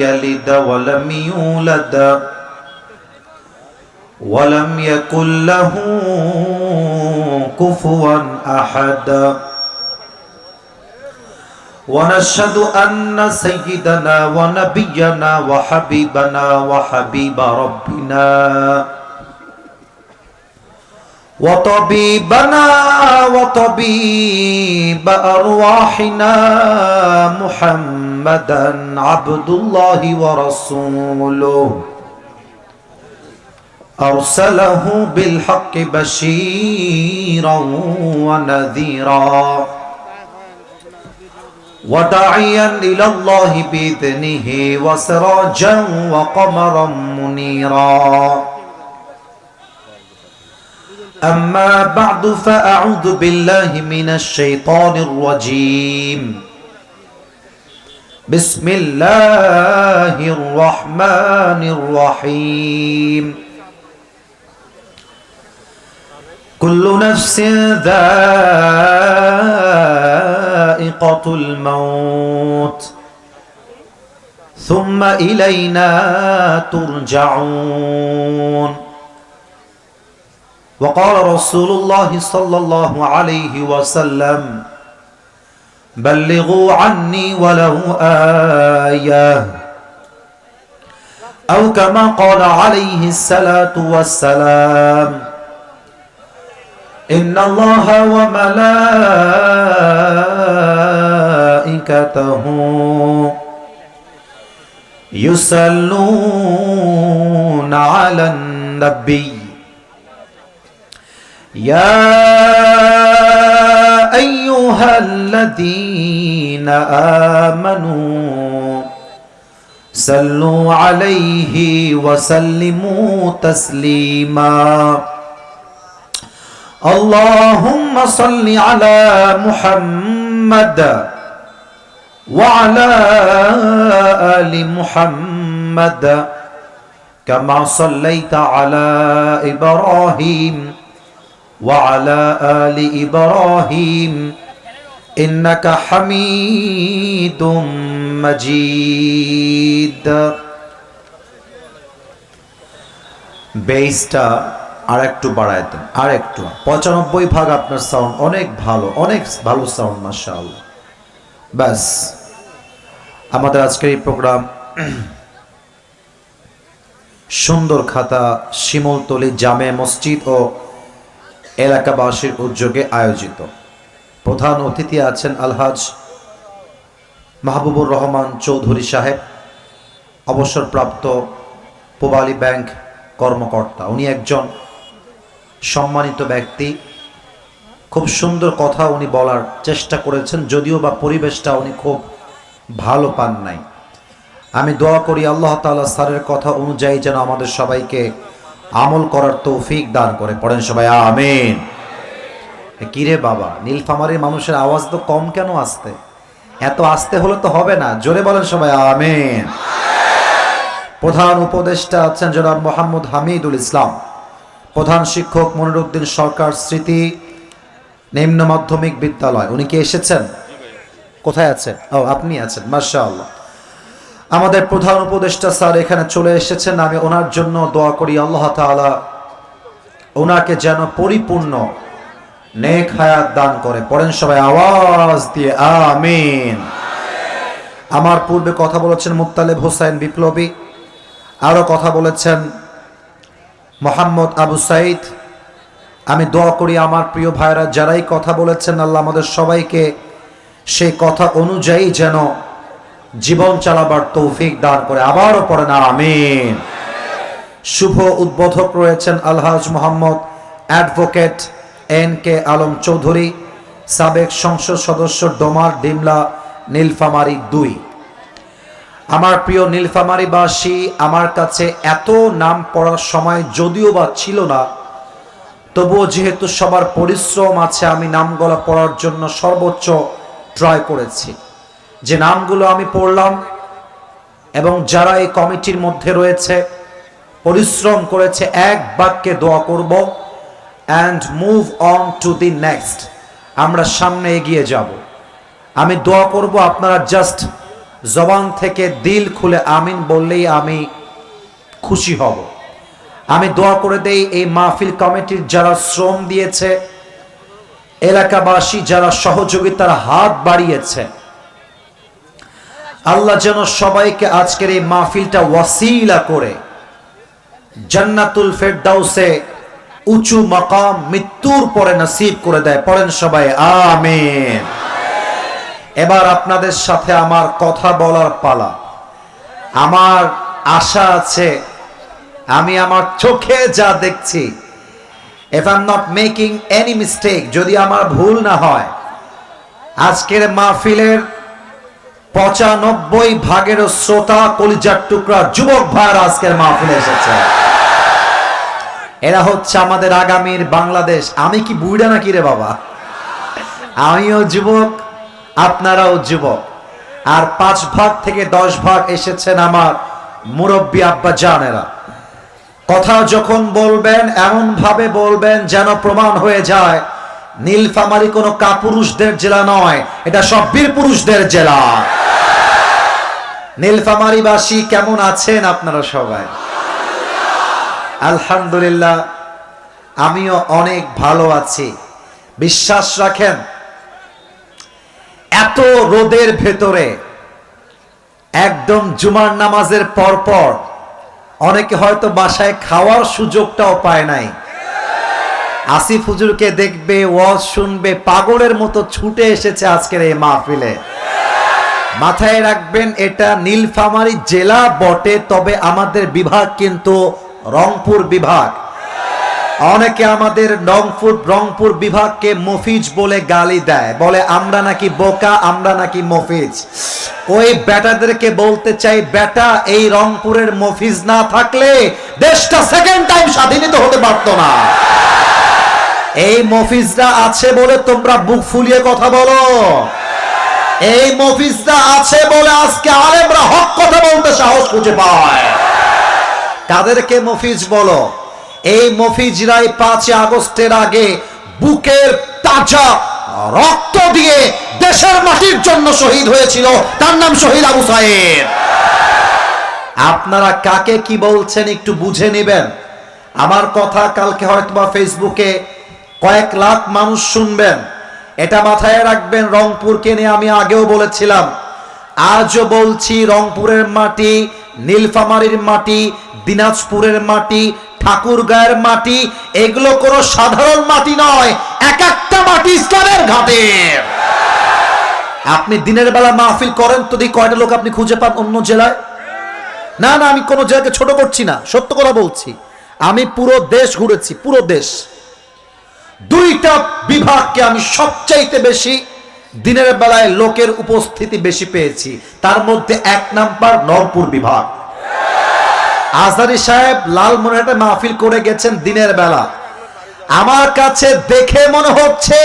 يلد ولم يولد ولم يكن له كفوا أحد ونشهد أن سيدنا ونبينا وحبيبنا وحبيب ربنا وطبيبنا وطبيب أرواحنا محمدا عبد الله ورسوله أرسله بالحق بشيرا ونذيرا وداعيا إلى الله بإذنه وسراجا وقمرا منيرا أما بعد فأعوذ بالله من الشيطان الرجيم بسم الله الرحمن الرحيم كل نفس ذائقة الموت ثم إلينا ترجعون وقال رسول الله صلى الله عليه وسلم بلغوا عني ولو آية أو كما قال عليه الصلاة والسلام إن الله وملائكته يصلون على النبي يا أيها الذين آمنوا صلوا عليه وسلموا تسليما اللهم صل على محمد وعلى آل محمد كما صليت على إبراهيم وعلى آل إبراهيم إنك حميد مجيد বেসটা আর একটু বাড়ায় দেন, আর একটু 95 ভাগ আপনার সাউন্ড অনেক ভালো সাউন্ড মাশাআল্লাহ। ব্যাস, আমাদের আজকের এই প্রোগ্রাম সুন্দর খাতা শিমুলতলী জামে মসজিদ ও এলাকাবাসীর উদ্যোগে আয়োজিত। প্রধান অতিথি আছেন আলহাজ মাহবুবুর রহমান চৌধুরী সাহেব, অবসরপ্রাপ্ত পূবালী ব্যাংক কর্মকর্তা। উনি একজন সম্মানিত ব্যক্তি, খুব সুন্দর কথা উনি বলার চেষ্টা করেছেন, যদিও বা পরিবেশটা উনি খুব ভালো পান নাই। আমি দোয়া করি আল্লাহ তাআলা স্যারের কথা অনুযায়ী যেন আমাদের সবাইকে আমল করার তৌফিক দান করে। পড়েন সবাই আমিন। কিরে বাবা, নীলফামারীর মানুষের আওয়াজ তো কম কেন আসতে? এত আসতে হলে তো হবে না, জোরে বলেন সবাই আমিন। প্রধান উপদেষ্টা আছেন জনাব মোহাম্মদ হামিদুল ইসলাম, প্রধান শিক্ষক মনিরউদ্দিন সরকার স্মৃতি নিম্ন মাধ্যমিক বিদ্যালয়। উনি কি এসেছেন? কোথায় আছেন? ও, আপনি আছেন, মাশাআল্লাহ। আমাদের প্রধান উপদেষ্টা স্যার এখানে চলে এসেছেন। আমি ওনার জন্য দোয়া করি আল্লাহ তাআলা ওনাকে যেন পরিপূর্ণ নেক হায়াত দান করে। পড়েন সবাই আওয়াজ দিয়ে আমিন। আমার পূর্বে কথা বলেছেন মুত্তালেব হোসেন বিপ্লবী, আরও কথা বলেছেন মোহাম্মদ আবু সাইদ। আমি দোয়া করি আমার প্রিয় ভাইরা যারাই কথা বলেছেন, আল্লাহ আমাদের সবাইকে সেই কথা অনুযায়ী যেন জীবন চালাবার তৌফিক দান করে। আবারও পড়েন আমিন। শুভ উদ্বোধক রয়েছেন আলহাজ মোহাম্মদ অ্যাডভোকেট NK আলম চৌধুরী, সাবেক সংসদ সদস্য ডোমার ডিমলা নীলফামারী 2। আমার প্রিয় নীলফামারীবাসী, আমার কাছে এত নাম পড়ার সময় যদিও বা ছিল না, তবুও যেহেতু সবার পরিশ্রম আছে আমি নামগুলো পড়ার জন্য সর্বোচ্চ ট্রাই করেছি। যে নামগুলো আমি পড়লাম এবং যারা এই কমিটির মধ্যে রয়েছে পরিশ্রম করেছে, এক বাক্যে দোয়া করব and move on to the next, আমরা সামনে এগিয়ে যাব। আমি দোয়া করব আপনারা জাস্ট জবান থেকে দিল খুলে আমিন বললেই আমি খুশি হব। আমি দোয়া করে দেই এই মাহফিল কমিটির যারা শ্রম দিয়েছে, এলাকাবাসী যারা সহযোগিতার হাত বাড়িয়েছে, আল্লাহ যেন সবাইকে আজকের এই মাহফিলটা ওয়াসিলা করে জান্নাতুল ফেরদাউসে উঁচু মাকাম মৃত্যুর পরে নসিব করে দেয়। পড়েন সবাই আমিন। এবার আপনাদের সাথে আমার কথা বলার পালা। আমার আশা আছে আমি আমার চোখে যা দেখছি, if I'm not making any mistake, যদি আমার ভুল না হয়, আজকের মাহফিলের 95% শ্রোতা কলিজার টুকরা যুবক ভাইরা আজকের মাহফিলে এসেছে। এরা হচ্ছে আমাদের আগামীর বাংলাদেশ। আমি কি বুড়া নাকি রে বাবা? আমিও যুবক, আপনারাও যুবক। আর 5 ভাগ থেকে 10 ভাগ এসেছেন আমার মুরব্বী আব্বা জানেরা। কথা যখন বলবেন এমন ভাবে বলবেন যেন প্রমাণ হয়ে যায় নীলফামারী কোনো কাপুরুষদের জেলা নয়, এটা সব বীর পুরুষদের জেলা। নীলফামারীবাসী কেমন আছেন আপনারা সবাই? আলহামদুলিল্লাহ, আমিও অনেক ভালো আছি। বিশ্বাস রাখেন, এত রোদের ভেতরে একদম জুমার নামাজের পরপর অনেকে হয়তো বাসায় খাওয়ার সুযোগটাও পায় নাই। আসিফ হুজুরকে দেখবে, ওয়াজ শুনবে, পাগলের মতো ছুটে এসেছে আজকের এই মাহফিলে। মাথায় রাখবেন, এটা নীলফামারী জেলা বটে, তবে আমাদের বিভাগ কিন্তু রংপুর বিভাগ। অনেকে আমাদের রংপুর বিভাগকে মফিজ বলে গালি দেয়, বলে আমরা নাকি বোকা, আমরা নাকি মফিজ। ওই বেটাদেরকে বলতে চাই, বেটা এই রংপুরের মফিজ না থাকলে দেশটা সেকেন্ড টাইম স্বাধীনিত হতে পারত না। এই মফিজরা আছে বলে তোমরা বুক ফুলিয়ে কথা বলো। এই মফিজরা আছে বলে আজকে আলেমরা হক কথা বলতে সাহস খুঁজে পায়। কাদেরকে মফিজ বলো? এই মফিজরাই 5 আগস্টের আগে বুকের তাজা রক্ত দিয়ে দেশের মাটির জন্য শহীদ হয়েছিল। তার নাম শহীদ আবু সাইদ। আপনারা কাকে কি বলছেন একটু বুঝে নেবেন। আমার কথা কালকে হয়তোবা ফেসবুকে কয়েক লাখ মানুষ শুনবেন, এটা মাথায় রাখবেন। রংপুরকে নিয়ে আমি আগেও বলেছিলাম, আজও বলছি, রংপুরের মাটি, নীলফামারীর মাটি, দিনাজপুরের মাটি, ঠাকুরগাঁয়ের মাটি, এগুলো কোনো সাধারণ মাটি নয়। এক একটা মাটি ইসলামের ঘাটে। আপনি দিনের বেলা মাহফিল করেন তো দেখি কয়টা লোক আপনি খুঁজে পান অন্য জেলায়? না না, আমি কোনো জায়গাকে ছোট করছি না, সত্য কথা বলছি। আমি পুরো দেশ ঘুরেছি, পুরো দেশ। 2টা বিভাগকে আমি সবচাইতে বেশি দিনের বেলায় লোকের উপস্থিতি বেশি পেয়েছি। তার মধ্যে 1 নাম্বার রংপুর বিভাগ। আজহারী সাহেব লালমনিরহাটে মাহফিল করে গেছেন দিনের বেলা। আমার কাছে দেখে মনে হচ্ছে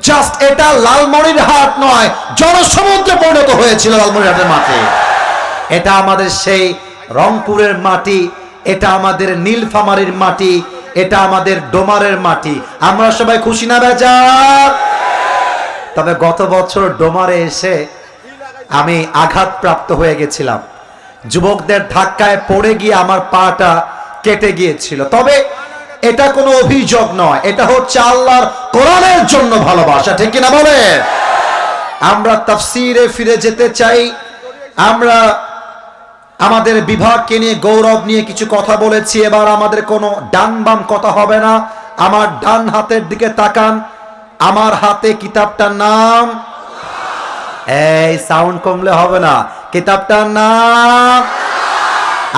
জাস্ট এটা লালমনিরহাট নয়, জনসমুদ্রে পরিণত হয়েছিল লালমনিরহাটের মাটি। এটা আমাদের সেই রংপুরের মাটি, এটা আমাদের নীলফামারীর মাটি, এটা আমাদের ডোমারের মাটি। আমরা সবাই খুশি না বেজার? তবে গত বছর ডোমারে এসে আমি আঘাতপ্রাপ্ত হয়ে গেছিলাম। যুবকদের ধাক্কায় পড়ে গিয়ে আমার পাটা কেটে গিয়েছিল। তবে এটা কোনো অভিযোগ নয়, এটা হচ্ছে আল্লাহর কোরআনের জন্য ভালোবাসা। ঠিক কিনা বলে? আমরা তাফসীরে ফিরে যেতে চাই। আমরা আমাদের বিভাগকে নিয়ে গৌরব নিয়ে কিছু কথা বলেছি। এবার আমাদের কোনো ডান বাম কথা হবে না। আমার ডান হাতের দিকে তাকান। আমার হাতে কিতাবটার নাম, এই সাউন্ড কমলে হবে না, কিতাবটার নাম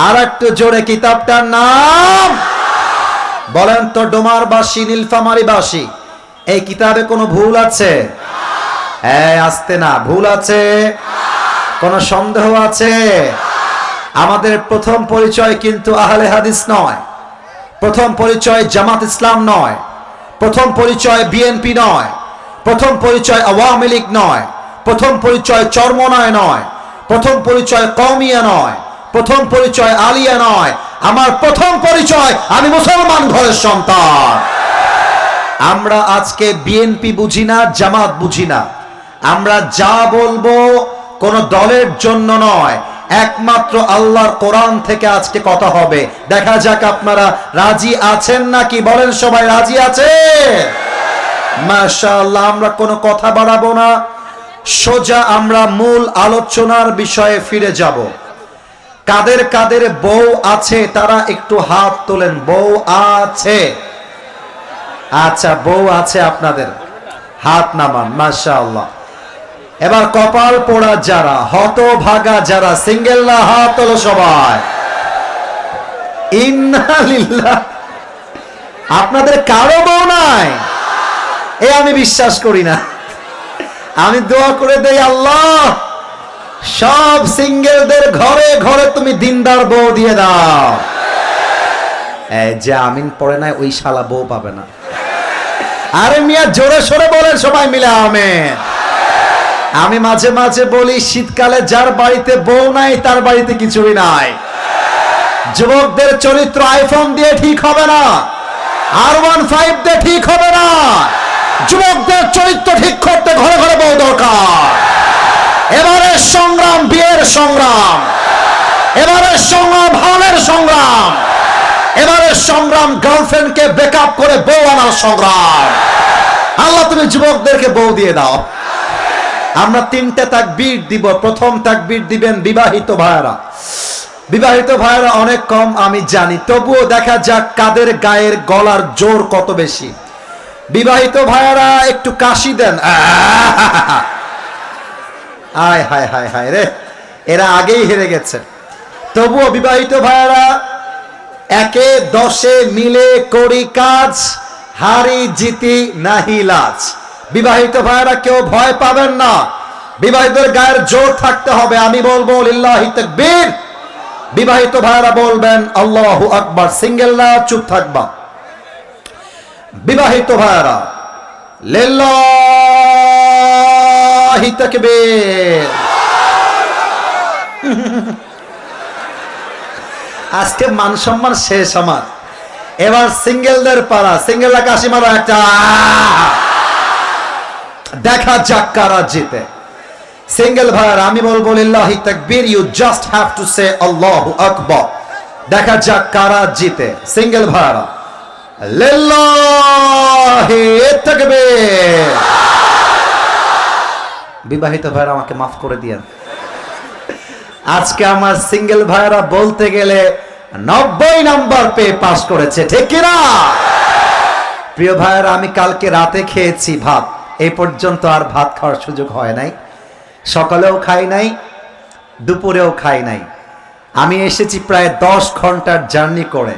আর একটু জোরে, কিতাবটার নাম বলেন তো। ডোমারবাসী, নীলফামারীবাসী, এই কিতাবে কোনো ভুল আছে? আসতে না, ভুল আছে? কোনো সন্দেহ আছে? আমাদের প্রথম পরিচয় কিন্তু আহলে হাদিস নয়, প্রথম পরিচয় জামাত ইসলাম নয়, প্রথম পরিচয় বিএনপি নয়, প্রথম পরিচয় আওয়ামী লীগ নয়, প্রথম পরিচয় চরমনায় নয়, প্রথম পরিচয় কওমিয়া নয়, প্রথম পরিচয় আলিয়া নয়। আমার প্রথম পরিচয়, আমি মুসলমান ঘরের সন্তান। আমরা আজকে বিএনপি বুঝি না, জামাত বুঝি না। আমরা যা বলবো কোন দলের জন্য নয়, একমাত্র আল্লাহর কোরআন থেকে আজকে কথা হবে। দেখা যাক আপনারা রাজি আছেন নাকি, বলেন সবাই রাজি আছে? মাশাআল্লাহ, আমরা কোনো কথা বাড়াবো না, সোজা আমরা মূল আলোচনার বিষয়ে ফিরে যাব। কাদের কাদের বউ আছে তারা একটু হাত তোলেন। বউ আছে? আচ্ছা, বউ আছে আপনাদের, হাত নামান। মাশাআল্লাহ। এবার কপাল পোড়া যারা, হতভাগা যারা, সিঙ্গেল না, হাত তোলো সবাই। ইন্না লিল্লাহ। আপনাদের কারো বউ নাই? এ আমি বিশ্বাস করি না। আমি দোয়া করে দেই, আল্লাহ সব সিঙ্গেলদের ঘরে ঘরে তুমি দিনদার বউ দিয়ে দাও। এই যে আমিন পড়ে নাই, ওই শালা বউ পাবে না। আরে মিয়া, জোরে সোরে বলেন সবাই মিলে আমিন। আমি মাঝে মাঝে বলি, শীতকালে যার বাড়িতে বউ নাই তার বাড়িতে কিছুই নাই। যুবকদের চরিত্র আইফোন দিয়ে ঠিক হবে না, R15 দিয়ে ঠিক হবে না। যুবকদের চরিত্র ঠিক করতে ঘরে ঘরে বউ দরকার। এবারের সংগ্রাম বিয়ের সংগ্রাম, এবারের সংগ্রাম ভানের সংগ্রাম, এবারের সংগ্রাম গার্লফ্রেন্ডকে ব্রেকআপ করে বউ আনার সংগ্রাম। আল্লাহ তুমি যুবকদেরকে বউ দিয়ে দাও। আমরা 3টে তাকবীর দিব। প্রথম তাকবীর দিবেন বিবাহিত ভাইরা। বিবাহিত ভাইরা অনেক কম আমি জানি, তবুও দেখা যাক কাদের গায়ের গলার জোর কত বেশি। বিবাহিত ভাইরা একটু কাশি দেন। আয় হায় হায় হায় রে, এরা আগেই হেরে গেছে। তবুও বিবাহিত ভাইরা, 1 10 মিলে করি কাজ, হারি জিতি নাহি লাজ। বিবাহিত ভাইরা কেউ ভয় পাবেন না, বিবাহিতের গায়ের জোর থাকতে হবে। আমি বলবো লিল্লাহি তাকবীর, বিবাহিত ভাইরা বলবেন আল্লাহু আকবার। সিঙ্গেলরা চুপ থাকবা। বিবাহিত ভাইরা লিল্লাহি তাকবীর। আজকে মান সম্মান শেষ আমার। এবার সিঙ্গেলদের পালা। সিঙ্গেলরা কাশি মারো একটা। দেখা যাক কারা জিতে। সিঙ্গেল ভাইরা আমি বলবো লিল্লাহি তাকবীর, you just have to say আল্লাহু আকবার। দেখা যাক কারা জিতে। সিঙ্গেল ভাইরা লিল্লাহি তাকবীর। বিবাহিত ভাইরা আমাকে মাফ করে দিয়েন। আজকে আমার সিঙ্গেল ভাইরা বলতে গেলে 90 নাম্বার পেয়ে পাস করেছে, ঠিক কিনা? প্রিয় ভাইরা, আমি কালকে রাতে খেয়েছি ভাত, এই পর্যন্ত আর ভাত খাওয়ার সুযোগ হয় নাই। সকালেও খাই নাই, দুপুরেও খাই নাই। আমি এসেছি প্রায় 10 ঘন্টার জার্নি করে,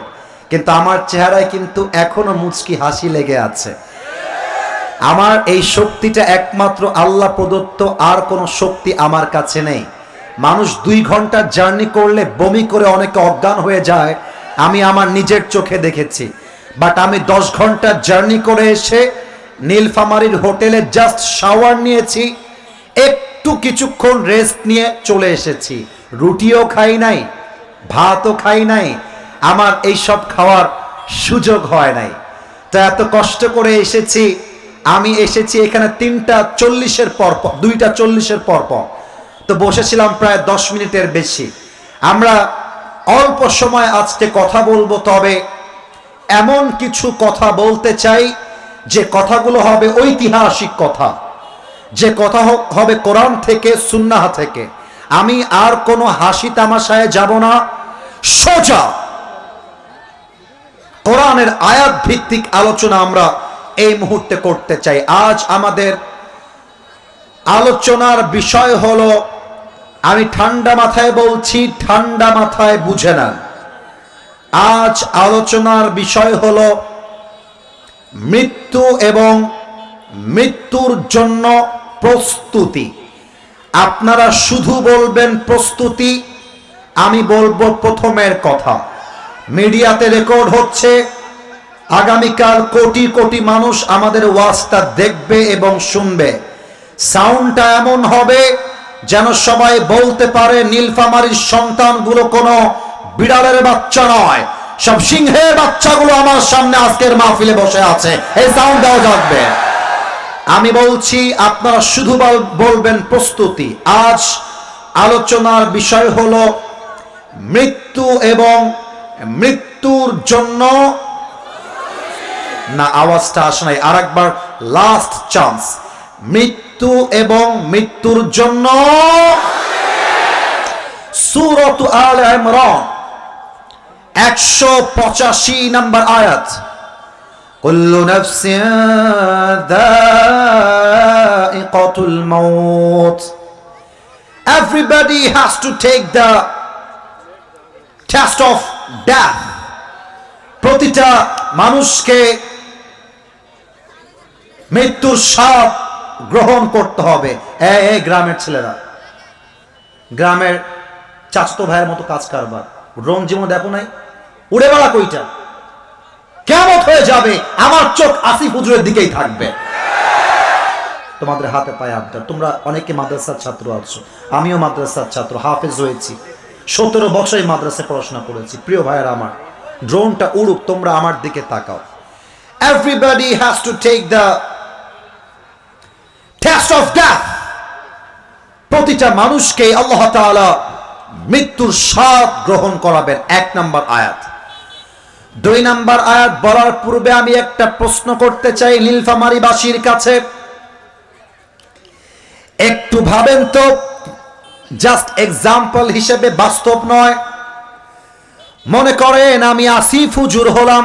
কিন্তু আমার চেহারায় কিন্তু এখনো মুচকি হাসি লেগে আছে। আমার এই শক্তিটা একমাত্র আল্লাহ প্রদত্ত, আর কোনো শক্তি আমার কাছে নেই। মানুষ 2 ঘন্টার জার্নি করলে বমি করে অনেকে অজ্ঞান হয়ে যায়, আমি আমার নিজের চোখে দেখেছি। বাট আমি 10 ঘন্টার জার্নি করে এসে নীলফামারীর হোটেলে জাস্ট শাওয়ার নিয়েছি, একটু কিছুক্ষণ রেস্ট নিয়ে চলে এসেছি। রুটিও খাই নাই, ভাতও খাই নাই, আমার এই সব খাওয়ার সুযোগ হয় নাই। তো এত কষ্ট করে এসেছি। আমি এসেছি এখানে 3:40 পর, 2:40 পর। তো বসেছিলাম প্রায় 10 মিনিটের বেশি। আমরা অল্প সময় আজকে কথা বলবো, তবে এমন কিছু কথা বলতে চাই যে কথাগুলো হবে ঐতিহাসিক কথা, যে কথা হবে কোরআন থেকে, সুন্নাহ থেকে। আমি আর কোনো হাসি তামাশায় যাব না, সোজা কোরআনের আয়াত ভিত্তিক আলোচনা আমরা এই মুহূর্তে করতে চাই। আজ আমাদের আলোচনার বিষয় হলো, আমি ঠান্ডা মাথায় বলছি, ঠান্ডা মাথায় বুঝে নেন। আজ আলোচনার বিষয় হলো মৃত্যু এবং মৃত্যুর জন্য প্রস্তুতি। আপনারা শুধু বলবেন প্রস্তুতি, আমি বলবো প্রথমের কথা। মিডিয়াতে রেকর্ড হচ্ছে, আগামীকাল কোটি কোটি মানুষ আমাদের ওয়াজটা দেখবে এবং শুনবে। সাউন্ডটা এমন হবে যেন সবাই বলতে পারে নীলফামারীর সন্তানগুলো কোনো বিড়ালের বাচ্চা নয়, সব সিংহের বাচ্চাগুলো আমার সামনে আজকের মাহফিলে বসে আছে। এই সাউন্ড দেওয়া যাবে। আমি বলছি আপনারা শুধু বলবেন প্রস্তুতি। আজ আলোচনার বিষয় হলো মৃত্যু এবং মৃত্যুর জন্য না, আওয়াজটা আসে নাই, আরেকবার লাস্ট চান্স। মৃত্যু এবং মৃত্যুর জন্য সূরাত আলে ইমরান 185 নম্বর আয়াত। কুল্লু নাফসিন যায়িকাতুল মাউত, everybody has to take the test of death। প্রতিটা মানুষকে মৃত্যুর স্বাদ গ্রহণ করতে হবে। এই গ্রামের ছেলেরা, গ্রামের চাচাতো ভাইয়ের মতো কাজ কারবার, রং জীবন দেখো নাই, উড়ে বেড়া কইটা, কিয়ামত হয়ে যাবে, আমার চোখ আসিফ হুজুরের দিকেই থাকবে। তোমাদের হাতে পায়ে আবদার, তোমরা অনেকে মাদ্রাসার ছাত্র আছো, আমিও মাদ্রাসার ছাত্র, হাফেজ হয়েছি, 17 বছর এই মাদ্রাসায় পড়াশোনা করেছি। প্রিয় ভাইয়েরা আমার, ড্রোনটা উড়ুক, তোমরা আমার দিকে তাকাও। Everybody has to take the test of death। প্রতিটা মানুষকে আল্লাহ তাআলা মৃত্যুর স্বাদ গ্রহণ করাবেন। 1 নম্বর আয়াত। 2 নম্বর আয়াত বলার পূর্বে আমি একটা প্রশ্ন করতে চাই নীলফামারীবাসীর কাছে। একটু ভাবেন তো, জাস্ট এক্সাম্পল হিসেবে, বাস্তব নয়। মনে করেন আমি আসিফ হুজুর হলাম,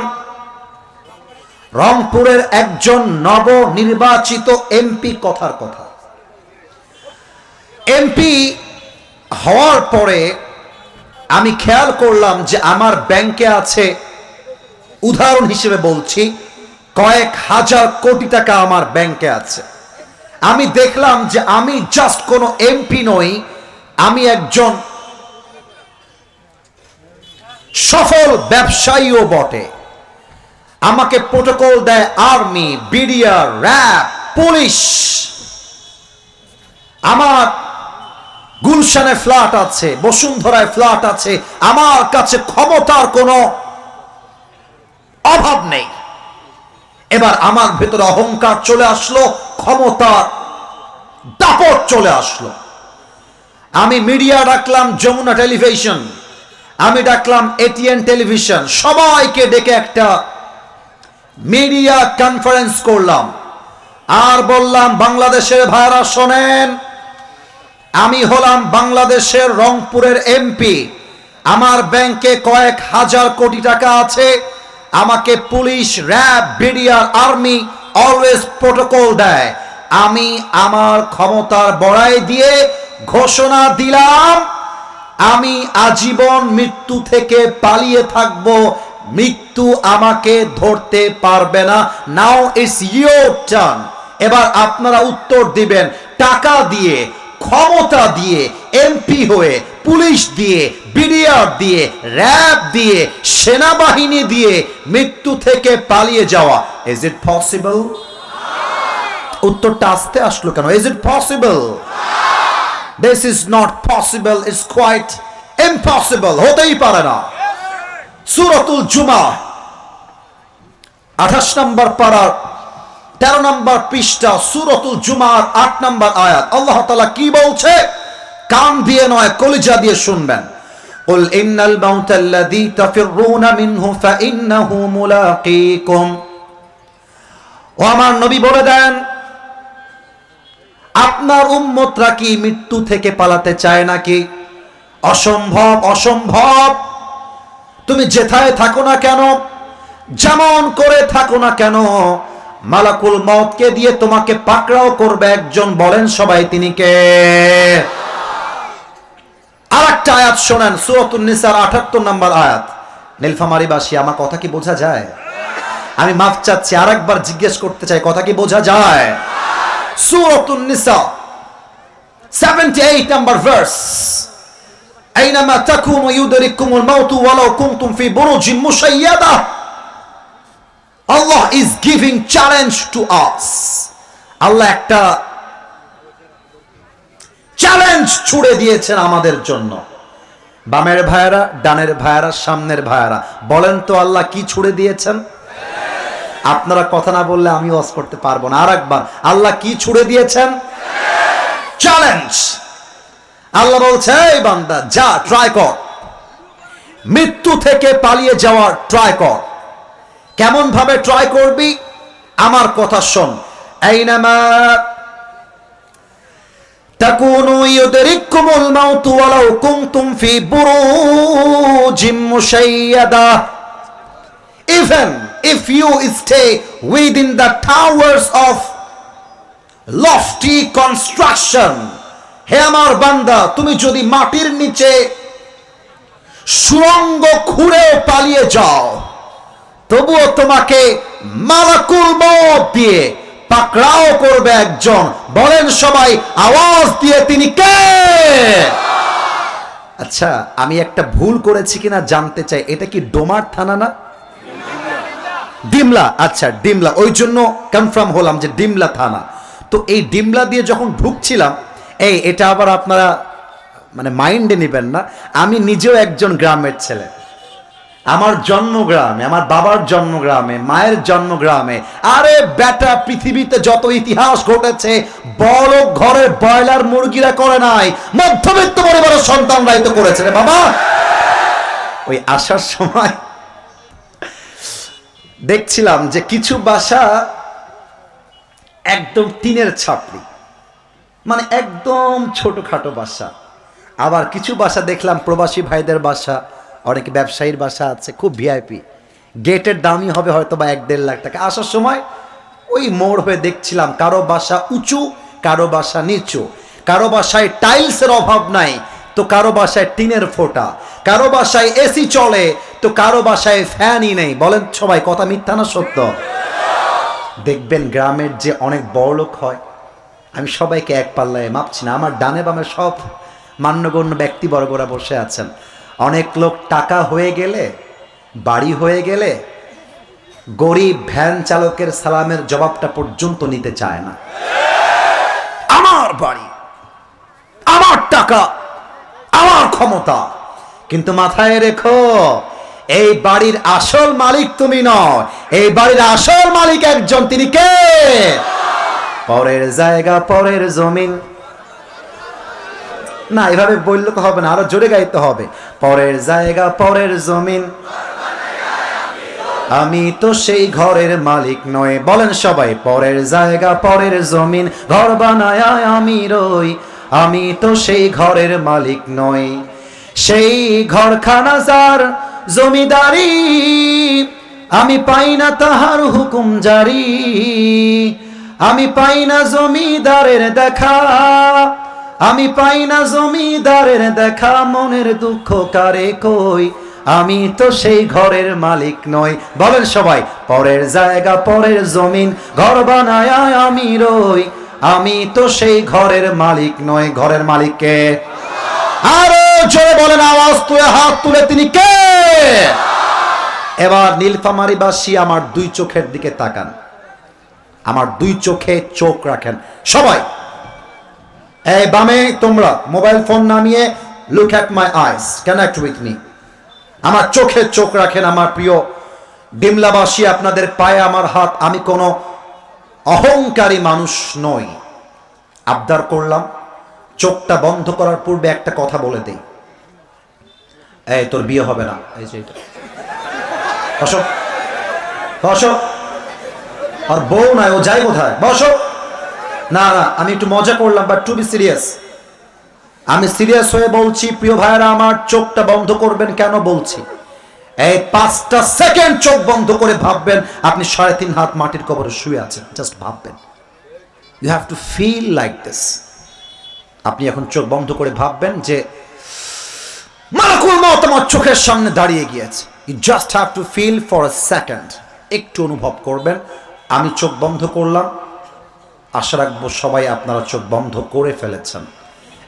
রংপুরের একজন নবনির্বাচিত এমপি। কথার কথা, এমপি হওয়ার পরে আমি খেয়াল করলাম যে আমার ব্যাংকে আছে, উদাহরণ হিসেবে বলছি, কয়েক হাজার কোটি টাকা আমার ব্যাংকে আছে। আমি দেখলাম যে আমি জাস্ট কোনো এমপি নই, আমি একজন সফল ব্যবসায়ীও বটে। আমাকে প্রোটোকল দেয় আর্মি, বিডিআর, র্যাব, পুলিশ। আমার গুলশানে ফ্ল্যাট আছে, বসুন্ধরায় ফ্ল্যাট আছে, আমার কাছে ক্ষমতার কোনো অভাব নেই। এবার আমার ভেতরে অহংকার চলে আসলো, ক্ষমতার দাপট চলে আসলো। আমি মিডিয়া ডাকলাম, যমুনা টেলিভিশন, আমি ডাকলাম এটিএন টেলিভিশন, সবাইকে ডেকে একটা মিডিয়া কনফারেন্স করলাম, আর বললাম, বাংলাদেশের ভাইরা শোনেন, আমি হলাম বাংলাদেশের রংপুরের এমপি, আমার ব্যাংকে কয়েক হাজার কোটি টাকা আছে, আমাকে police, RAB, BDR, army always protocol দেয়। আমি আমার ক্ষমতার বড়াই দিয়ে ঘোষণা দিলাম, আমি আজীবন মৃত্যু থেকে পালিয়ে থাকব, মৃত্যু আমাকে ধরতে পারবে না। Now it's your turn. এবার আপনারা উত্তর দিবেন, টাকা দিয়ে, ক্ষমতা দিয়ে, এমপি হয়ে, পুলিশ দিয়ে, বিডিআর দিয়ে, র্যাব দিয়ে, সেনাবাহিনী দিয়ে মৃত্যু থেকে পালিয়ে যাওয়া, ইজ ইট পসিবল? উত্তরটা আসতে আসলো কেন? Is it possible? This is not possible, it's quite impossible, হতেই পারে না। সূরাতুল জুমা 28 নম্বর পারার 13 নম্বর পৃষ্ঠা, সূরাতুল জুমার 8 নম্বর আয়াত। আল্লাহ তাআলা কি বলছে? কান দিয়ে নয়, কলিজা দিয়ে শুনবেন। কুল ইন্নাল মাউতাল্লাযী তাফিররুনা মিনহু ফাইন্নাহু মুলাকীকুম। ও আমার নবী বলে দেন, আপনার উম্মতরা কি মৃত্যু থেকে পালাতে চায় নাকি? অসম্ভব, অসম্ভব। তুমি যেথায় থাকো না কেন, যেমন করে থাকো না কেন, মালাকুল মউতকে দিয়ে তোমাকে পাকড়াও করবে একজন। বলেন সবাই, তিনি কে? আরেকটা আয়াত শোনেন, সূরাতুন নিসার 78 নম্বর আয়াত। নীলফামারীবাসী, আমার কথা কি বোঝা যায়? আমি মাফ চাচ্ছি, আরেকবার জিজ্ঞেস করতে চাই, কথা কি বোঝা যায়? সূরাতুন নিসা 78 নম্বর ভার্স। আইনামা তাকুনু ইউদরিকুমুল মাউতু ওয়ালাউ কুনতুম ফি বুরুজিন মুশাইয়াদা। Allah is giving challenge to us. আল্লাহ একটা চ্যালেঞ্জ ছুড়ে দিয়েছেন আমাদের জন্য। বামের ভাইয়েরা, ডানের ভাইয়েরা, সামনের ভাইয়েরা, বলেন তো আল্লাহ কি ছুড়ে দিয়েছেন? আপনারা কথা না বললে আমি ওয়াজ করতে পারবো না। আরেকবার, আল্লাহ কি ছুড়ে দিয়েছেন? চ্যালেঞ্জ। আল্লাহ বলছে, এই বান্দা যা, ট্রাই কর, মৃত্যু থেকে পালিয়ে যাওয়ার ট্রাই কর। কেমন ভাবে ট্রাই করবি? আমার কথা শোন। আইনামা তাকুনু ইউদরিকুমুল মাউত ওয়ালাউ কুনতুম ফি বুরুজিম মুশাইয়াদা। Even if you stay within the towers of lofty construction, হে আমার বান্দা, তুমি যদি মাটির নিচে সুড়ঙ্গ খুঁড়ে পালিয়ে যাও, তবুও তোমাকে মালাকুল মউত দিয়ে পাকড়াও করবে একজন। বলেন সবাই আওয়াজ দিয়ে, তিনি কে? আচ্ছা, আমি একটা ভুল করেছি কিনা জানতে চাই, এটা কি ডোমার থানা না? ডিমলা। আচ্ছা, ডিমলা, ওই জন্য কনফার্ম হলাম যে ডিমলা থানা। তো এই ডিমলা দিয়ে যখন ঢুকছিলাম, এটা আবার আপনারা মানে মাইন্ডে নেবেন না, আমি নিজেও একজন গ্রামের ছেলে। আমার জন্মগ্রামে, আমার বাবার জন্মগ্রামে, মায়ের জন্মগ্রামে। আরে বেটা, পৃথিবীতে যত ইতিহাস ঘটেছে বড় ঘরের ব্রয়লার মুরগিরা করে নাই, মধ্যবিত্ত পরিবারের সন্তানরাই তো করেছে রে বাবা। ওই আসার সময় দেখছিলাম যে কিছু বাসা একদম টিনের ছাপড়ি, মানে একদম ছোটখাটো বাসা। আবার কিছু বাসা দেখলাম প্রবাসী ভাইদের বাসা, অনেক ব্যবসায়ীর বাসা আছে, খুব ভিআইপি, গেটের দামই হবে হয়তো বা 1-1.5 লাখ টাকা। আসার সময় ওই মোড় হয়ে দেখছিলাম কারো বাসা উঁচু, কারো বাসা নিচু, কারো বাসায় টাইলসের অভাব নাই তো কারো বাসায় টিনের ফোঁটা, কারো বাসায় এসি চলে তো কারো বাসায় ফ্যানই নেই। বলেন সবাই, কথা মিথ্যা না সত্য? দেখবেন গ্রামের যে অনেক বড় লোক হয়, আমি সবাইকে এক পাল্লায় মাপছি না, আমার ডানে বামে সব মান্যগণ্য ব্যক্তিবর্গরা বসে আছেন। অনেক লোক টাকা হয়ে গেলে, বাড়ি হয়ে গেলে গরিব ভ্যান চালকের সালামের জবাবটা পর্যন্ত নিতে চায় না। আমার বাড়ি, আমার টাকা, আমার ক্ষমতা। কিন্তু মাথায় রেখো, এই বাড়ির আসল মালিক তুমি নও, এই বাড়ির আসল মালিক একজন, তিনি কে? পরের জায়গা, পরের জমিন। না, এভাবে বললে তো হবে না, আরো জোরে গাইতে হবে। পরের জায়গা, পরের জমিন, আমি তো সেই ঘরের মালিক নয়। বলেন সবাই, পরের জায়গা, পরের জমিন, ঘর বানায় আমি রই, আমি তো সেই ঘরের মালিক নই। সেই ঘরখানা যার জমিদারি, আমি পাই না তাহার হুকুম জারি, আমি পাই না জমিদারের দেখা, আমি পাই না জমিদারের দেখা, মনের দুঃখ কারে কই, আমি তো সেই ঘরের মালিক নই। বলেন সবাই, পরের জায়গা, পরের জমিন, ঘর বানায় আমি রই, আমি তো সেই ঘরের মালিক নই। ঘরের মালিক কে? আরো জোরে বলেন, আওয়াজ তুলে, হাত তুলে, তিনি কে? এবার নীলফামারীবাসী আমার দুই চোখের দিকে তাকান, আমার দুই চোখে চোখ রাখেন সবাই। এই বামে তোমরা মোবাইল ফোন নামিয়ে look at my eyes, connect with me. আমার চোখে চোখ রাখেন আমার প্রিয় ডিমলাবাসী, আপনাদের পায়ে আমার হাত। আমি কোনো অহংকারী মানুষ নই। আবদার করলাম, চোখটা বন্ধ করার পূর্বে একটা কথা বলে দেই। এই তোর বিয়ে হবে না, এই যে এটা বসো, বসো। আর বউ নাই, ও যাই কোথায়? বসো। না না, আমি একটু মজা করলাম, বাট টু বি সিরিয়াস। আমি সিরিয়াস হয়ে বলছি, প্রিয় ভাইরা আমার, চোখটা বন্ধ করবেন। কেন বলছি? এই 5টা সেকেন্ড চোখ বন্ধ করে ভাববেন আপনি 3.5 হাত মাটির কবরে শুয়ে আছেন। জাস্ট ভাববেন, you have to feel like this. আপনি এখন চোখ বন্ধ করে ভাববেন যে মালাকুল মউত আমার চোখের সামনে দাঁড়িয়ে গিয়েছে। You just have to feel for a second. একটু অনুভব করবেন। আমি চোখ বন্ধ করলাম, আশা রাখবো সবাই আপনারা চোখ বন্ধ করে ফেলেছেন।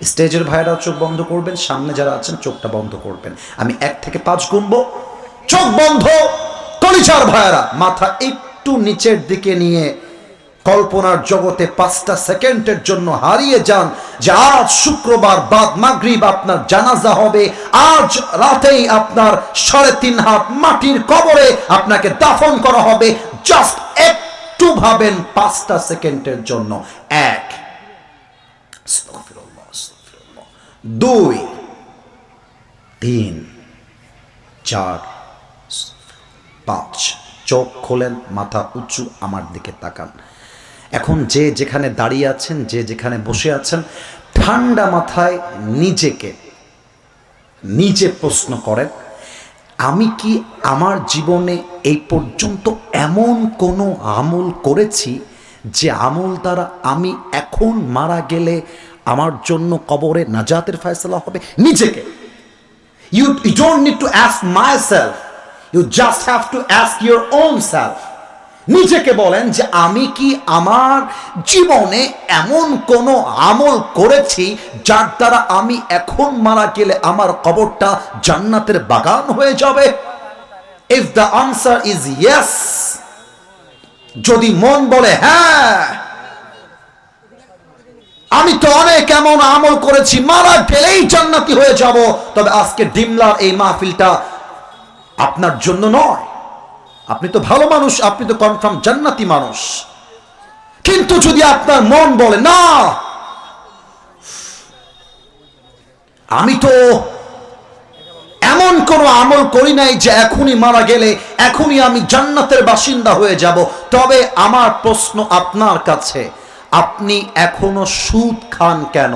স্টেজের ভাইয়েরাও চোখ বন্ধ করবেন, সামনে যারা আছেন চোখটা বন্ধ করবেন। আমি 1 থেকে 5 গুনবো, চোখ বন্ধ। কলিজার ভাইয়েরা মাথা একটু নিচের দিকে নিয়ে কল্পনার জগতে 5টা সেকেন্ডের জন্য হারিয়ে যান যে আজ শুক্রবার বাদ মাগরিব আপনার জানাজা হবে, আজ রাতেই আপনার 3.5 হাত মাটির কবরে আপনাকে দাফন করা হবে। জাস্ট একটু ভাবেন 5টা সেকেন্ডের জন্য। 1, 2 3 4 5 চোখ খোলেন, মাথা উঁচু, আমার দিকে তাকান। এখন যে যেখানে দাঁড়িয়ে আছেন, যে যেখানে বসে আছেন, ঠান্ডা মাথায় নিজে প্রশ্ন করেন, আমি কি আমার জীবনে এই পর্যন্ত এমন কোনো আমল করেছি যে আমল দ্বারা আমি এখন মারা গেলে আমার জন্য কবরে নাজাতের ফয়সালা হবে? নিজেকে। You don't need to ask myself, you just have to ask your own self. নিজেকে বলেন যে আমি কি আমার জীবনে এমন কোনো আমল করেছি যার দ্বারা আমি এখন মারা গেলে আমার কবরটা জান্নাতের বাগান হয়ে যাবে? If the answer is yes, যদি মন বলে হ্যাঁ আমি তো অনেক এমন আমল করেছি মারা গেলেই জান্নাতি হয়ে যাব, তবে আজকে ডিমলার এই মাহফিলটা আপনার জন্য নয়। আপনি তো ভালো মানুষ, আপনি তো কনফার্ম জান্নাতি মানুষ। কিন্তু যদি আপনার মন বলে না আমি তো এমন কোনো আমল করি নাই যে এখনই মারা গেলে এখনই আমি জান্নাতের বাসিন্দা হয়ে যাব, তবে আমার প্রশ্ন আপনার কাছে, আপনি এখনো সুদ খান কেন?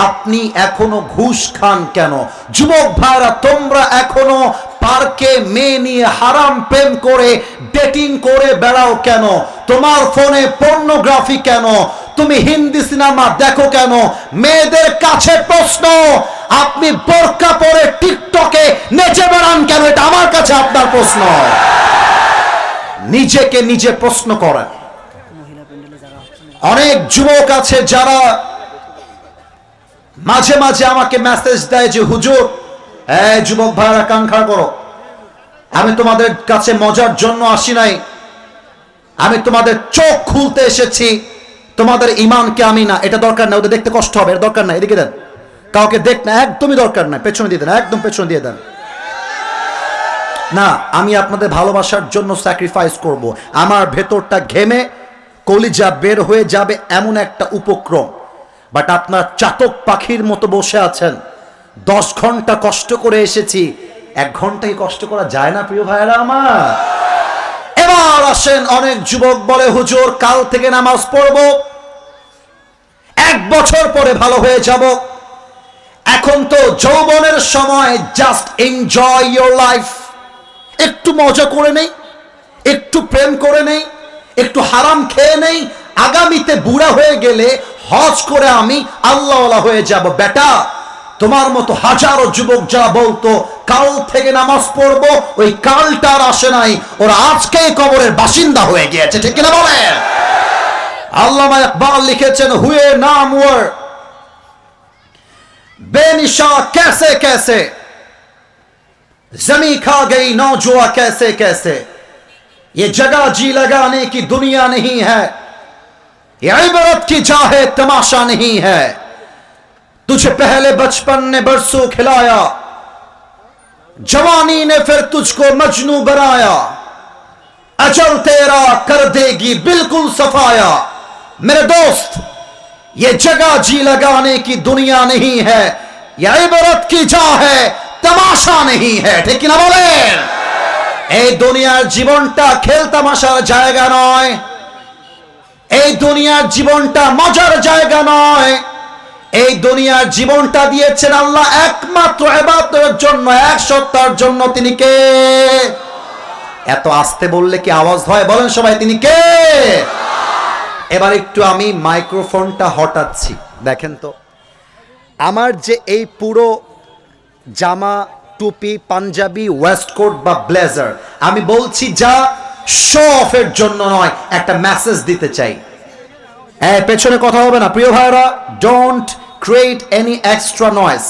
আপনি এখনো ঘুষ খান কেন? যুবক ভাইরা, তোমরা এখনো পার্কে মেয়ে নিয়ে হারাম প্রেম করে ডেটিং করে বেড়াও কেন? তোমার ফোনে পর্নোগ্রাফি কেন? তুমি হিন্দি সিনেমা দেখো কেন? মেয়েদের কাছে প্রশ্ন, আপনি বোরকা পরে টিকটকে নেচে বেড়ান কেন? এটা আমার কাছে আপনার প্রশ্ন। নিজেকে নিজে প্রশ্ন করেন। অনেক যুবক আছে যারা মাঝে মাঝে আমাকে মেসেজ দেয় যে হুজুর, যুবক ভাইরা কান খাড়া করো, আমি তোমাদের কাছে মজার জন্য আসি নাই, আমি তোমাদের চোখ খুলতে এসেছি, তোমাদের ইমানকে আমি না, এটা দরকার না, ওদের দেখতে কষ্ট হবে, এটা দরকার না, এদিকে দেন, কাউকে দেখ না, একদমই দরকার না, পেছনে দিয়ে দেন, একদম পেছনে দিয়ে দেন। না, আমি আপনাদের ভালোবাসার জন্য স্যাক্রিফাইস করব, আমার ভেতরটা ঘেমে কলিজা বের হয়ে যাবে এমন একটা উপক্রম। বাট আপনার চাতক পাখির মতো বসে আছেন, 10 ঘন্টা কষ্ট করে এসেছি, 1 ঘন্টাই কষ্ট করা যায় না প্রিয় ভাইয়েরা আমার? এবার আসেন, অনেক যুবক বলে হুজুর কাল থেকে নামাজ পড়ব, 1 বছর পরে ভালো হয়ে যাব। এখন তো যৌবনের সময়, জাস্ট এনজয় ইয়োর লাইফ, একটু মজা করে নেই, একটু প্রেম করে নেই, একটু হারাম খেয়ে নেই, আগামীতে বুড়া হয়ে গেলে হজ করে আমি আল্লাহওয়ালা হয়ে যাব। বেটা, তোমার মতো হাজারো যুবক যারা বলতো কাল থেকে নামাজ পড়বো, ওই কালটা আর আসে নাই, ওরা আজকে কবরের বাসিন্দা হয়ে গিয়েছে, ঠিক কিনা বলে? আল্লামা ইকবাল লিখেছেন, হুয়ে নামওয়ার বেনিশা कैसे कैसे जमी खा गई नौजुआ कैसे कैसे, ये जगह जी लगाने की दुनिया नहीं है, ये इबरत की चाहे तमाशा नहीं है, तुझे पहले बचपन ने बरसों खिलाया, जवानी ने फिर तुझको मजनू बनाया, अजल तेरा कर देगी बिल्कुल सफाया। मेरे दोस्त, ये जगह जी लगाने की दुनिया नहीं है, ये इबरत की जा है तमाशा नहीं है, ठीक ना बोलें? এই দুনিয়ার জীবনটা খেল তামাশার জায়গা নয়, এই দুনিয়ার জীবনটা মজার জায়গা নয়, এই দুনিয়ার জীবনটা দিয়েছেন আল্লাহ একমাত্র ইবাদতের জন্য, এক সত্তার জন্য। তিনি কে? এত আস্তে বললে কি আওয়াজ হয়? বলেন সবাই, তিনি কে? এবার একটু আমি মাইক্রোফোনটা হটাচ্ছি, দেখেন তো আমার যে এই পুরো জামা, টুপি, পাঞ্জাবি, ওয়েস্টকোট বা ব্লেজার, আমি বলছি যা শো অফের জন্য নয়, একটা মেসেজ দিতে চাই। পেছনে কথা হবে না প্রিয় ভাইরা, don't create any extra noise,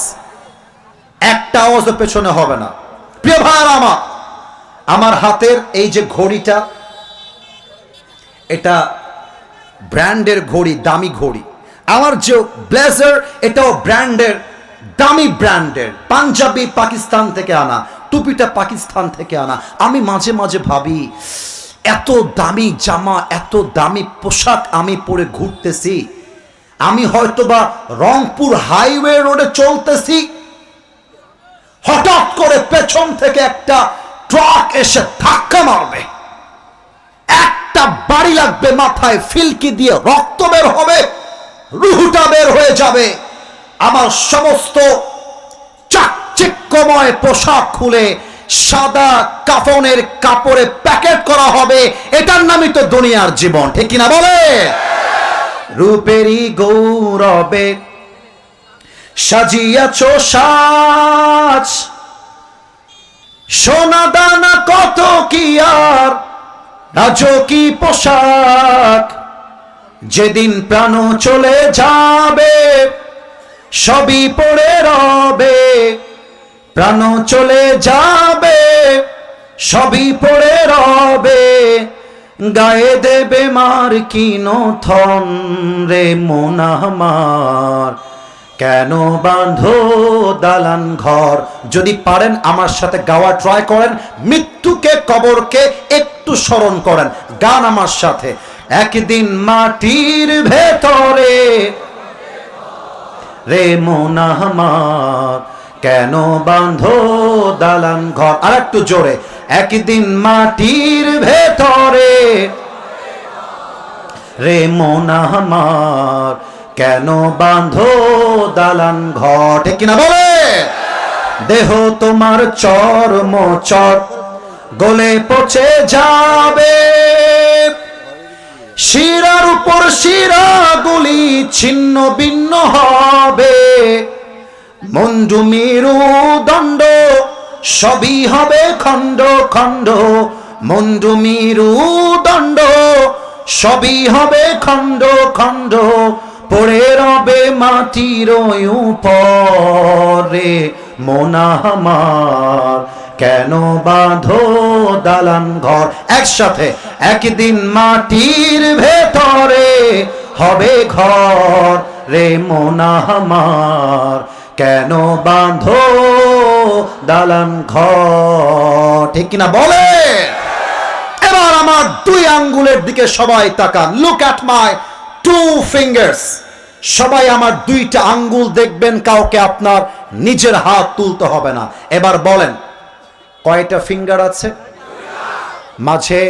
একটা আওয়াজও পেছনে হবে না প্রিয় ভাইরা। আমার হাতের এই যে ঘড়িটা, এটা ব্র্যান্ডের ঘড়ি, দামি ঘড়ি। আমার যে ব্লেজার, এটাও ব্র্যান্ডের, দামি ব্র্যান্ডের, পাঞ্জাবি পাকিস্তান থেকে আনা, টুপিটা পাকিস্তান থেকে আনা। আমি মাঝে মাঝে ভাবি, এত দামি জামা, এত দামি পোশাক আমি পরে ঘুরতেছি, আমি হয়তোবা রংপুর হাইওয়ে রোডে চলতেছি, হঠাৎ করে পেছন থেকে একটা ট্রাক এসে ধাক্কা মারবে, একটা বাড়ি লাগবে মাথায়, ফিলকি দিয়ে রক্ত বের হবে, রুহুটা বের হয়ে যাবে। আমার সমস্ত চাকচিক্যময় পোশাক খুলে সাদা কাফনের কাপড়ে প্যাকেট করা হবে। এটার নামই তো দুনিয়ার জীবন, ঠিক কিনা বলে? রূপেরই গৌরবে সাজিয়াছ সাজ, সোনা দানা কত কি আর রাজকী পোশাক, যেদিন প্রাণ চলে যাবে সবই পড়ে রবে, প্রাণ চলে যাবে সবই পড়ে রবে, গায়ে দেবে মার কিনো থন রে মন আমার, কেন বাঁধো দালান ঘর। যদি পারেন আমার সাথে গাওয়া ট্রাই করেন, মৃত্যুকে কবরকে একটু স্মরণ করেন, গান আমার সাথে। একদিন মাটির ভেতরে রে মন আমার, কেন বাঁধো দালান ঘর। আর একটু জোরে, একদিন মাটির ভেতরে রে মন আমার, কেন বাঁধো দালান ঘর, ঠিক কিনা বলে? দেহ তোমার চর্ম চর গলে পচে যাবে, শিরার উপর শিরাগুলি ছিন্ন ভিন্ন হবে, মুন্ডু মেরু দণ্ড সবই হবে খণ্ড খণ্ড, মুন্ডু মেরু দণ্ড সবই হবে খণ্ড খণ্ড, পড়ে রবে মাটির উপরে মন আমার, কেন বাঁধো দালান ঘর। একসাথে, একদিন মাটির ভেতরে হবে ঘর রে মন আমার, কেন বাঁধো দালান ঘর, ঠিক কিনা বলে? এবার আমার দুই আঙ্গুলের দিকে সবাই তাকান, look at my two fingers. সবাই আমার দুইটা আঙ্গুল দেখবেন, কাউকে আপনার নিজের হাত তুলতে হবে না। এবার বলেন কয়টা ফিঙ্গার আছে? মাঝে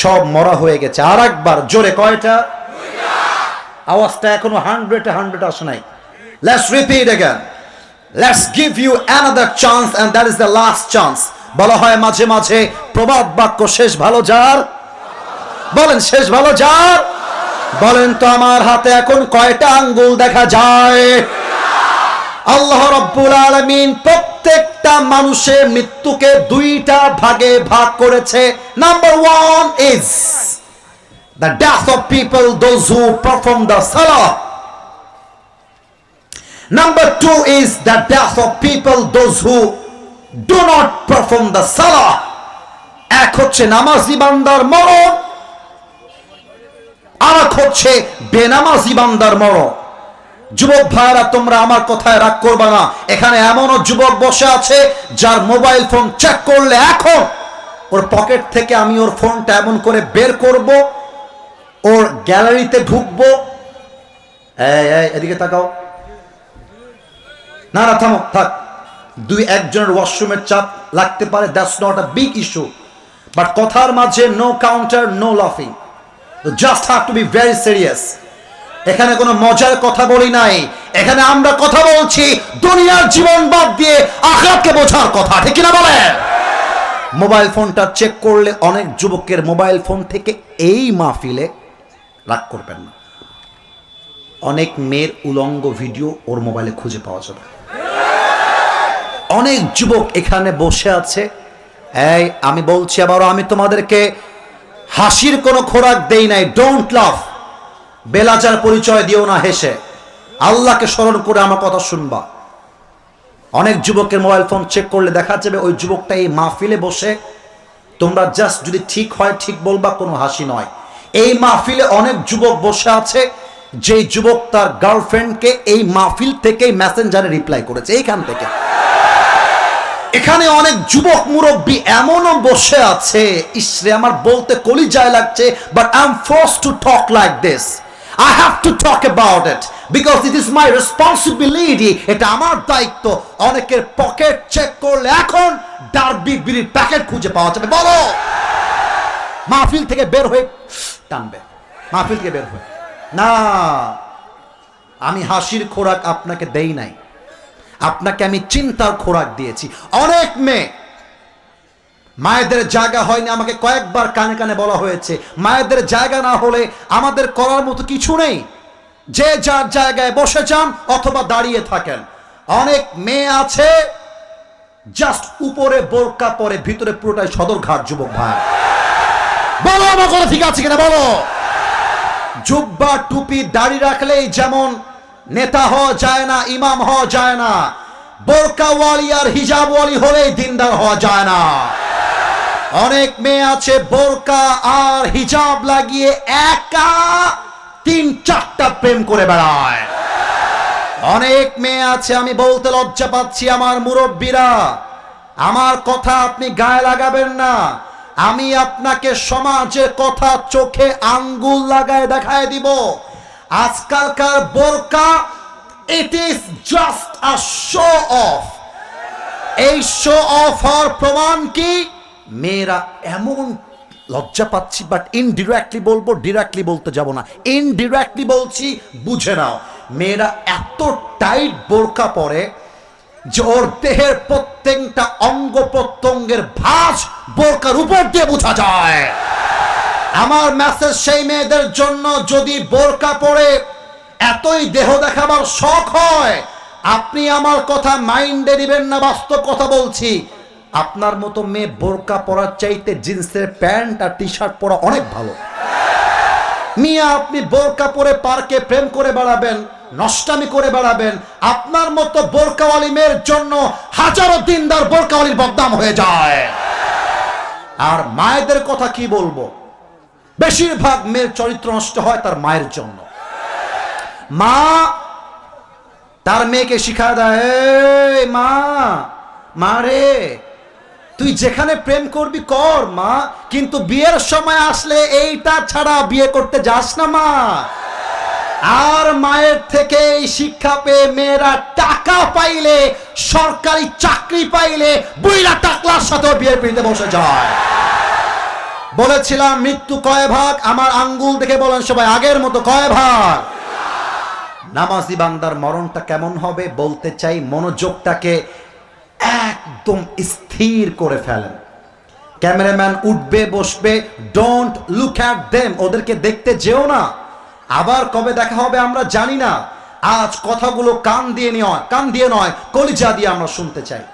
সব মরা হয়ে গেছে। আর একবার জোরে, কয়টা? আওয়াজটা এখনো 100 আসে নাই। Let's repeat again. Let's give you another chance and that is the last chance. বলা হয় মাঝে মাঝে প্রবাদ বাক্য, শেষ ভালো যার। বলেন শেষ ভালো যার। বলেন তো আমার হাতে এখন কয়টা আঙ্গুল দেখা যায়? আল্লাহ রাব্বুল আলামিন প্রত্যেকটা মানুষের মৃত্যুকে দুইটা ভাগে ভাগ করেছে। Number 1 is the death of people, those who perform the salah. Number 2 is the death of people, those who do not perform the salah. এক হচ্ছে নামাজি বান্দার মরণ, আর এক হচ্ছে বেনামাজি বান্দার মরণ। যুবক ভাইরা, তোমরা আমার কথায় রাগ করবা না। এখানে এমনও যুবক বসে আছে যার মোবাইল ফোন চেক করলে এখন ওর পকেট থেকে আমি ওর ফোনটা এমন করে বের করব, ওর গ্যালারিতে ঢুকবো। এদিকে তাকাও, না না থামো, থাক। দুই একজনের ওয়াশরুমের চাপ লাগতে পারে, that's not a big issue, but কথার মাঝে নো কাউন্টার, নো লাফিং, just have to be very serious. এখানে কোনো মজার কথা বলি নাই, এখানে আমরা কথা বলছি দুনিয়ার জীবন বাদ দিয়ে আখিরাতকে বোঝার কথা, ঠিক কিনা বলে? মোবাইল ফোনটা চেক করলে অনেক যুবকের মোবাইল ফোন থেকে এই মাহফিলে, রাগ করবেন না, অনেক মেয়ের উলঙ্গ ভিডিও ওর মোবাইলে খুঁজে পাওয়া যাবে। অনেক যুবক এখানে বসে আছে, এই আমি বলছি আবারও, আমি তোমাদেরকে হাসির কোনো খোরাক দেই নাই, ডোন্ট লাভ। বেলাজার পরিচয় দিও না হেসে, আল্লাহকে স্মরণ করে আমার কথা শুনবা। অনেক যুবকের মোবাইল ফোন চেক করলে দেখা যাবে ওই যুবকটা এই মাহফিলে বসে, তোমরা জাস্ট যদি ঠিক হয় ঠিক বলবা, কোনো হাসি নয়। এই মাহফিলে অনেক যুবক বসে আছে, যেই যুবক তার গার্লফ্রেন্ডকে এই মাহফিল থেকে মেসেঞ্জারে রিপ্লাই করেছে, এইখান থেকে। এখানে অনেক যুবক মুরব্বী এমনও বসে আছে, ইসরে আমার বলতে কলিজায় লাগছে, but I am forced to talk like this. I have to talk about it because it is my responsibility. এটা আমার দায়িত্ব। অনেকের পকেট চেক করলে এখন ডার্বি বিড়ির প্যাকেট খুঁজে পাওয়া যাবে। বলো, মাহফিল থেকে বের হয়ে টানবে, মাহফিল থেকে বের হয়ে না। আমি হাসির খোরাক আপনাকে দেই নাই, আপনাকে আমি চিন্তার খোরাক দিয়েছি। অনেক মেয়ে মায়েদের জায়গা হয়নি, আমাকে কয়েকবার কানে কানে বলা হয়েছে মায়েদের জায়গা না হলে আমাদের করার মতো কিছু নেই, যে যার জায়গায় বসে যান অথবা দাঁড়িয়ে থাকেন। অনেক মেয়ে আছে জাস্ট উপরে বোরকা পরে ভিতরে পুরোটাই সদরঘাট। যুবক ভাই বলো, আমার কথা ঠিক আছে কিনা বলো। জুব্বা টুপি দাড়ি রাখলেই যেমন নেতা হওয়া যায় না, ইমাম হওয়া যায় না, বোরকাওয়ালি আর হিজাবওয়ালি হলেই দিনদার হওয়া যায় না। অনেক মেয়ে আছে বোরকা আর হিজাব লাগিয়ে একা 3-4টা প্রেম করে বেড়ায়। অনেক মেয়ে আছে, আমি বলতে লজ্জা পাচ্ছি আমার মুরব্বীরা, আমার কথা আপনি গায়ে লাগাবেন না। আমি আপনাকে সমাজের কথা চোখে আঙ্গুল লাগায় দেখায় দিব। আজকালকার বোরকা it is just a show off. এই শো অফ হওয়ার প্রমাণ কি? মেয়েরা এমন, লজ্জা পাচ্ছি বাট ইনডিরেক্টলি বলবো, ডিরেক্টলি বলতে যাব না, ইনডিরেক্টলি বলছি, বুঝে নাও। মেয়েরা এত টাইট বোরকা পরে যে ওর দেহের প্রত্যেকটা অঙ্গ প্রত্যঙ্গের ভাঁজ বোরকার উপর দিয়ে বোঝা যায়। আমার মেসেজ সেই মেয়েদের জন্য, যদি বোরকা পরে এতই দেহ দেখাবার শখ হয়, আপনি আমার কথা মাইন্ডে নেবেন না, বাস্তব কথা বলছি। আপনার মতো মেয়ে বোরকা পরার চাইতে জিন্সের প্যান্ট আর টি শার্ট পরা অনেক ভালো। মিয়া আপনি বোরকা পরে পার্কে প্রেম করে বেড়াবেন, নষ্টামি করে বেড়াবেন, আপনার মতো বোরকাওয়ালি মেয়ের জন্য হাজারো দিনদার বোরকাওয়ালির বদনাম হয়ে যায়। আর মায়েদের কথা কি বলবো, বেশিরভাগ মেয়ের চরিত্র নষ্ট হয় তার মায়ের জন্য। মা তার মেয়েকে শিখায় দেয়, এই মা, মা রে তুই যেখানে প্রেম করবি কর মা, কিন্তু বিয়ের সময় আসলে এইটা ছাড়া বিয়ে করতে যাস না মা। আর মায়ের থেকে এই শিক্ষা পেয়ে মেয়েরা টাকা পাইলে, সরকারি চাকরি পাইলে বুইরা টাকলার সাথে বিয়ে পিড়িতে বসে যায়। বলেছিলাম মৃত্যু কয় ভাগ, আমার আঙ্গুল দেখে বলেন সবাই, আগের মতো কয় ভাগ। নামাজি বান্দার মরণটা কেমন হবে বলতে চাই, মনোযোগটাকে একদম স্থির করে ফেলেন। ক্যামেরাম্যান উঠবে বসবে, ডোন্ট লুক অ্যাট দেম, ওদেরকে দেখতে যেও না। আবার কবে দেখা হবে আমরা জানি না। আজ কথাগুলো কান দিয়ে নয় কলিজা দিয়ে আমরা শুনতে চাই।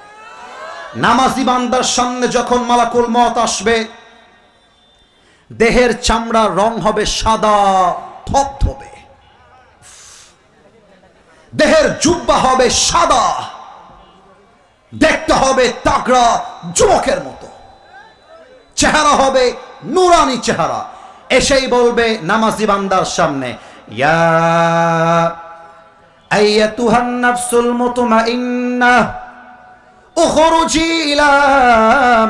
নামাজি বান্দার সামনে যখন মালাকুল মওত আসবে, দেহের চামড়ার রং হবে সাদা ধবধবে, দেহের জুব্বা হবে সাদা, দেখতে হবে তাগড়া যুবকের মতো, চেহারা হবে নুরানি চেহারা। এসেই বলবে নামাজি বান্দার সামনে, ইয়া আইয়াতুহান নাফসুল মুতমাইন্নাহ উখরুজি ইলা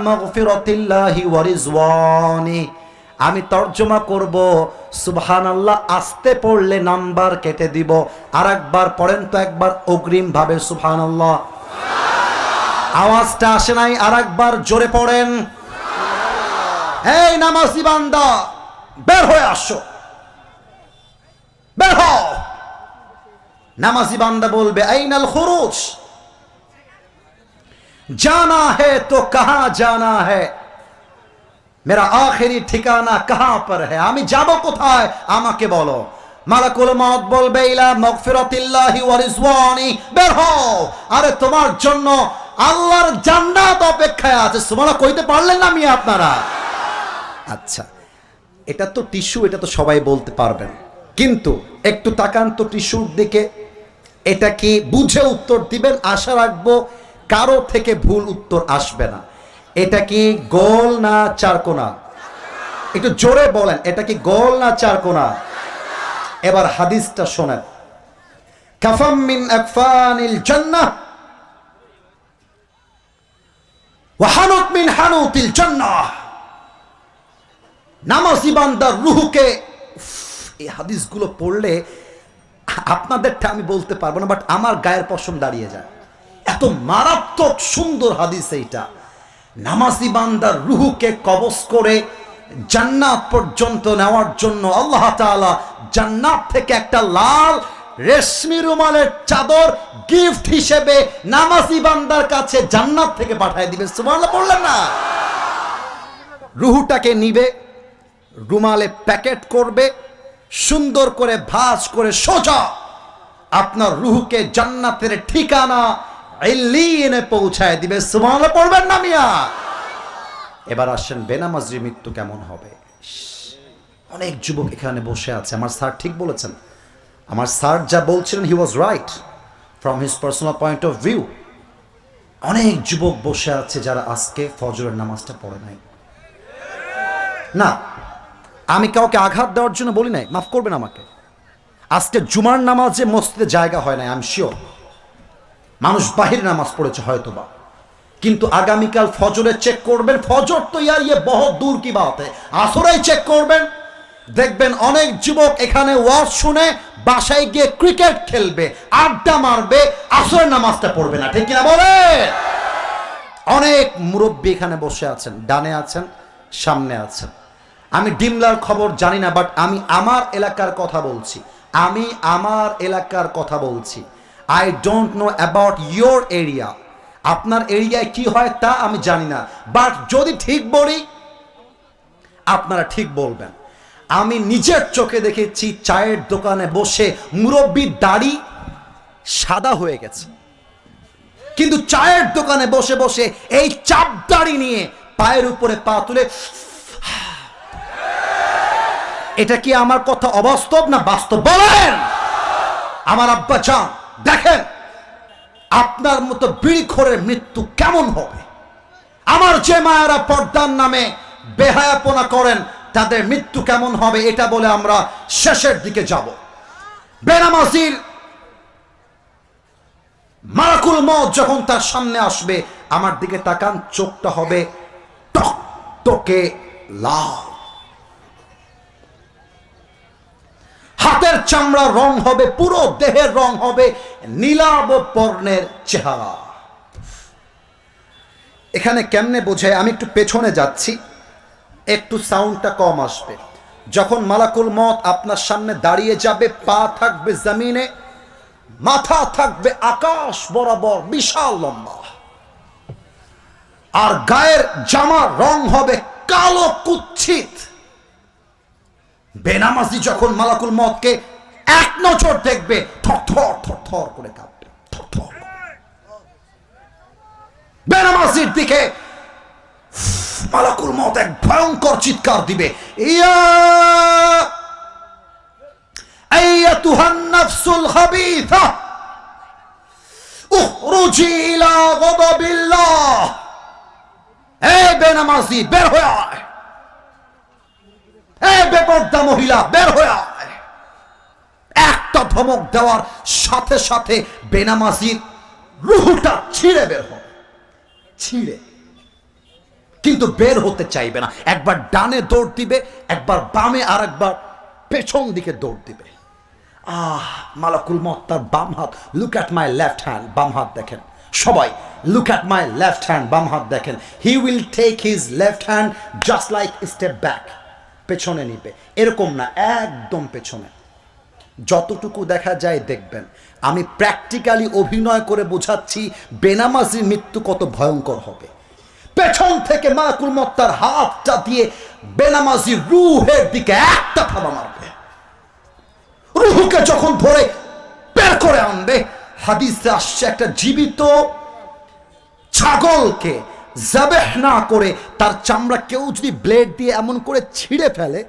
মাগফিরাতিল্লাহি ওয়া রিজওয়ানি। আমি তর্জমা করব, সুবহানাল্লাহ আস্তে পড়লে নাম্বার কেটে দিব, আর একবার পড়েন তো একবার অগ্রিম ভাবে সুবহানাল্লাহ। আওয়াজটা আসে নাই, আর একবার জোরে পড়েন। এই নামাজি বান্দা বের হয়ে আসো, বের হও। নামাজি বান্দা বলবে, আইনাল খুরুজ, জানা है तो कहां जाना है, मेरा आखिरी ठिकाना कहां पर है, আমি যাব কোথায় আমাকে বলো। মালাকুল মওত বলবে, ইলা মাগফিরাতিল্লাহি ওয়া রিজওয়ানি, বের হও, আরে তোমার জন্য আল্লাহর জান্নাত অপেক্ষায় আছে। সুবহানাল্লাহ কইতে পারলেন না মিয়া আপনারা? আচ্ছা, এটা তো টিস্যু, এটা তো সবাই বলতে পারবেন, কিন্তু একটু তাকান তো টিস্যুর দিকে, এটা কি বুঝে উত্তর দিবেন, আশা রাখবো কারো থেকে ভুল উত্তর আসবে না। এটা কি গোল না চারকোনা? একটু জোরে বলেন, এটা কি গোল না চারকোনা? এবার হাদিসটা শোনেন, কাফাম মিন আকফানিল জান্নাহ ওয়া হানুত মিন হানুতিল জান্নাহ। নামাজি বান্দার রূহকে এই হাদিসগুলো পড়লে আপনাদেরটা আমি বলতে পারবো না, বাট আমার গায়ের পশম দাঁড়িয়ে যায়। এত মারাত্মক সুন্দর হাদিস এইটা। নামাজি বান্দার রুহুকে কবজ করে জান্নাত পর্যন্ত নেওয়ার জন্য আল্লাহ তাআলা জান্নাত থেকে একটা লাল রেশমি রুমালের চাদর গিফট হিসেবে নামাজি বান্দার কাছে জান্নাত থেকে পাঠিয়ে দিবে। সুবহানাল্লাহ বললেন না? রুহুটাকে নিবে, রুমালে প্যাকেট করবে, সুন্দর করে ভাঁজ করে সোজা আপনার রুহুকে জান্নাতের ঠিকানা ইল্লিয়িনে পৌঁছায় দিবে। সুবহানাল্লাহ পড়বেন না মিয়া? এবার আসেন বেনামাজির মৃত্যু কেমন হবে। অনেক যুবক এখানে বসে আছে। আমার স্যার ঠিক বলেছেন, আমার স্যার যা বলছিলেন he was right from his personal point of view. অনেক যুবক বসে আছে যারা আজকে ফজরের নামাজটা পড়ে নাই। না, আমি কাউকে আঘাত দেওয়ার জন্য বলি নাই, মাফ করবেন আমাকে। আজকে জুমার নামাজে মসজিদে জায়গা হয় নাই, আই এম শিওর। মানুষ বাহির নামাজ পড়েছে হয়তোবা, কিন্তু আগামীকাল ফজরে চেক করবেন। ফজর তো ইয়ার ইয়ে বহুত দূর কি বাতে, আসরেই চেক করবেন, দেখবেন অনেক যুবক এখানে ওয়াজ শুনে বাসায় গিয়ে ক্রিকেট খেলবে, আড্ডা মারবে, আসরের নামাজটা পড়বে না। ঠিক কিনা বলে? অনেক মুরব্বী এখানে বসে আছেন, ডানে আছেন, সামনে আছেন। আমি ডিমলার খবর জানি না, বাট আমি আমার এলাকার কথা বলছি। আমি আমার এলাকার কথা বলছি। I don't know about your area. আপনার এরিয়ায় কি হয় তা আমি জানি না, বাট যদি ঠিক বলি আপনারা ঠিক বলবেন। আমি নিজের চোখে দেখেছি চায়ের দোকানে বসে মুরব্বির দাড়ি সাদা হয়ে গেছে, কিন্তু চায়ের দোকানে বসে বসে এই চাপ দাড়ি নিয়ে পায়ের উপরে পা তুলে, এটা কি আমার কথা অবাস্তব না বাস্তব বলেন? আমার আব্বা জান দেখেন আপনার মতো বিড়িখোরের মৃত্যু কেমন হবে। আমার যে মায়েরা পর্দার নামে বেহায়াপনা করেন তাদের মৃত্যু কেমন হবে, এটা বলে আমরা শেষের দিকে যাব। বেনামাজির মালাকুল মউত যখন তার সামনে আসবে, আমার দিকে তাকান, চোখটা হবে টকটকে লাল, হাতের চামড়া রং হবে, পুরো দেহের রং হবে নীলাভ বর্ণের চেহারা। এখানে কেমনে বোঝায়, আমি একটু পেছনে যাচ্ছি, একটু সাউন্ডটা কম আসবে। যখন মালাকুল মউত আপনার সামনে দাঁড়িয়ে যাবে, পা থাকবে জমিনে, মাথা থাকবে আকাশ বরাবর বিশাল লম্বা, আর গায়ের জামার রং হবে কালো কুৎসিত। বেনামাজি যখন মালাকুল মউতকে এক নজর দেখবে, থরথর থরথর করে কাঁপবে, থরথর। বেনামাজির দিকে মালাকুল মউত এক ভয়ঙ্কর চিৎকার দিবে, ইয়া আইয়াতুহান নাফসুল খাবিথা উখরুজি ইলা গাদাবিল্লাহ। এই বেনামাজি বের হয়ে আয়, এই বেপরদা মহিলা বের হয়ে আয়। একটা ধমক দেওয়ার সাথে সাথে বেনামাজির রুহটা ছিঁড়ে বের হবে, ছিঁড়ে, কিন্তু বের হতে চাইবে না। একবার ডানে দৌড় দিবে, একবার বামে, আর একবার পেছন দিকে দৌড় দিবে। মালাকুল মউত তার বাম হাত, look at my left hand, বাম হাত দেখেন সবাই, look at my left hand, বাম হাত দেখেন। He will take his left hand just like step back, পেছনে নিবে, এরকম না, একদম পেছনে। যতটুকু দেখা যায় দেখবেন। আমি প্র্যাকটিক্যালি অভিনয় করে বোঝাচ্ছি বেনামাজির মৃত্যু কত ভয়ঙ্কর হবে। পেছন থেকে মালাকুল মউত তার হাতটা দিয়ে বেনামাজির রুহের দিকে একটা থাবা মারবে। রুহকে যখন ধরে বের করে আনবে, হাদিসে আসছে একটা জীবিত ছাগলকে যাবেহ না করে তার চামড়া কেউ যদি ব্লেড দিয়ে এমন করে ছিঁড়ে ফেলে,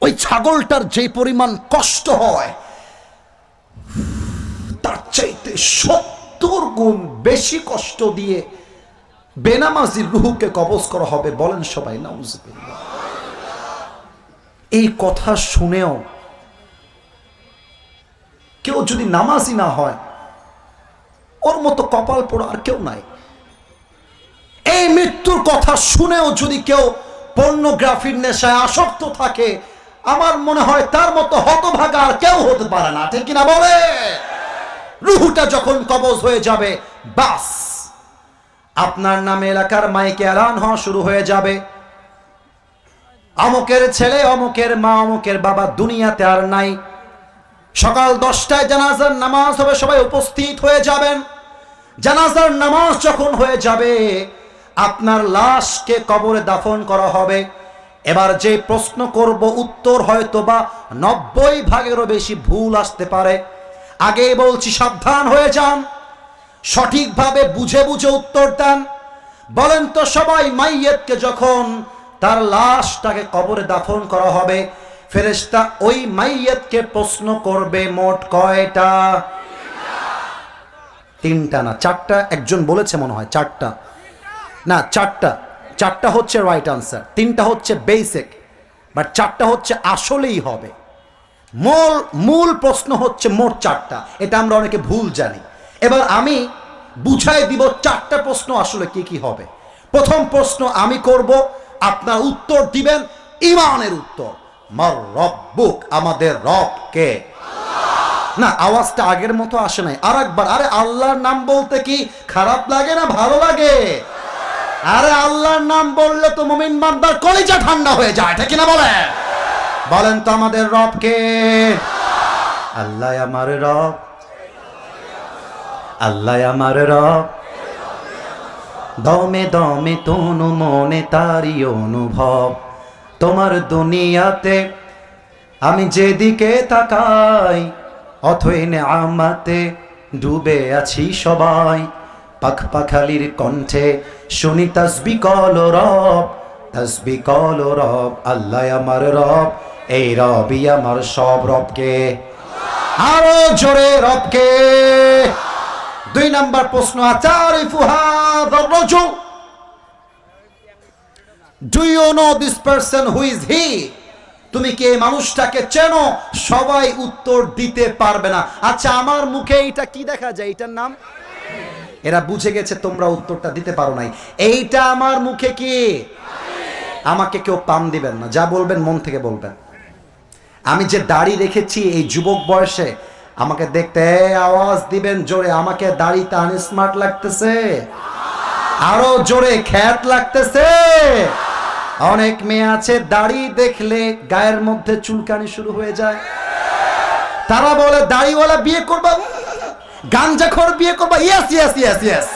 ওই ছাগলটার যে পরিমাণ কষ্ট হয় তার চাইতে 70 গুণ বেশি কষ্ট দিয়ে বেনামাজির রুহকে কবজ করা হবে। বলেন সবাই নাউজুবিল্লাহ। এই কথা শুনেও কেউ যদি নামাজি না হয়, ওর মতো কপাল পোড়া আর কেউ নাই। এই মৃত্যুর কথা শুনেও যদি কেউ পর্নোগ্রাফির নেশায় আসক্ত থাকে, আমার মনে হয় তার মতো হতভাগা আর কেউ হতে পারে না, ঠিক কিনা বলে? রুহুটা যখন কবজ হয়ে যাবে, বাস আপনার নামে এলাকার মাইকে এলান হওয়া শুরু হয়ে যাবে, অমুকের ছেলে, অমুকের মা, অমুকের বাবা দুনিয়াতে আর নাই। সকাল 10টায় জানাজার নামাজ হবে, সবাই উপস্থিত হয়ে যাবেন। জানাজার নামাজ যখন হয়ে যাবে, আপনার লাশকে কবরে দাফন করা হবে। এবার যে প্রশ্ন করব, উত্তর হয়তো বা 90 ভাগেরও বেশি ভুল আসতে পারে। আগেই বলছি, সাবধান হয়ে যান, সঠিকভাবে বুঝে বুঝে উত্তর দেন। বলেন তো সবাই, মাইয়েতকে যখন তার লাশটাকে কবরে দাফন করা হবে, ফেরেশতা ওই মাইয়েতকে প্রশ্ন করবে মোট কয়টা? 3টা না 4টা। একজন বলেছে মনে হয় 4টা, না 4টা। 4টা হচ্ছে রাইট আনসার, 3টা হচ্ছে বেসিক, বাট 4টা হচ্ছে আসলেই হবে। মূল প্রশ্ন হচ্ছে মোট 4টা, এটা আমরা অনেকে ভুল জানি। এবার আমি বুঝাই দিব 4টা প্রশ্ন আসলে কি কি হবে। প্রথম প্রশ্ন আমি করব, আপনার উত্তর দিবেন ঈমানের উত্তর। মার রব্বুক, আমাদের রব কে? না, আওয়াজটা আগের মতো আসে নাই, আরেকবার। আরে আল্লাহর নাম বলতে কি খারাপ লাগে না ভালো লাগে? আরে আল্লাহর নাম বললে তো মুমিন বান্দার কলিজা ঠান্ডা হয়ে যায়, ঠিক না বলেন? বলেন তো আমাদের রব কে? আল্লাহ আমার রব, আল্লাহ আমার রব, দমে দমে তনু মনে তারি অনুভব। তোমার দুনিয়াতে আমি যেদিকে তাকাই, অথই নেয়ামতে ডুবে আছি সবাই। পাখ পাখালির কণ্ঠে শুনি তাসবিহ কল রব, তাসবিহ কল রব। আল্লাহ আমার রব, এই রবই আমার সব। রবকে আরো জোরে, রবকে। 2 নাম্বার প্রশ্ন, আতারিফু হাযার রাজুল, do you know this person, who is he? তুমি কি এই মানুষটাকে চেনো? সবাই উত্তর দিতে পারবে না। আচ্ছা, আমার মুখে এইটা কি দেখা যায়, এইটার নাম? এরা বুঝে গেছে তোমরা উত্তরটা দিতে পারো নাই। এইটা আমার মুখে কি? আমাকে কেউ পাম দিবেন না, যা বলবেন মন থেকে বলবেন। আমি যে দাড়ি রেখেছি এই যুবক বয়সে, আমাকে দেখতে আওয়াজ দিবেন জোরে, আমাকে দাড়িতে আনস্মার্ট লাগতেছে? আরো জোরে, খ্যাত লাগতেছে? অনেক মেয়ে আছে দাড়ি দেখলে গায়ের মধ্যে চুলকানি শুরু হয়ে যায়। তারা বলে দাড়িওয়ালা বিয়ে করবা, গাঞ্জাখোর বিয়ে করবা। Yes yes yes yes.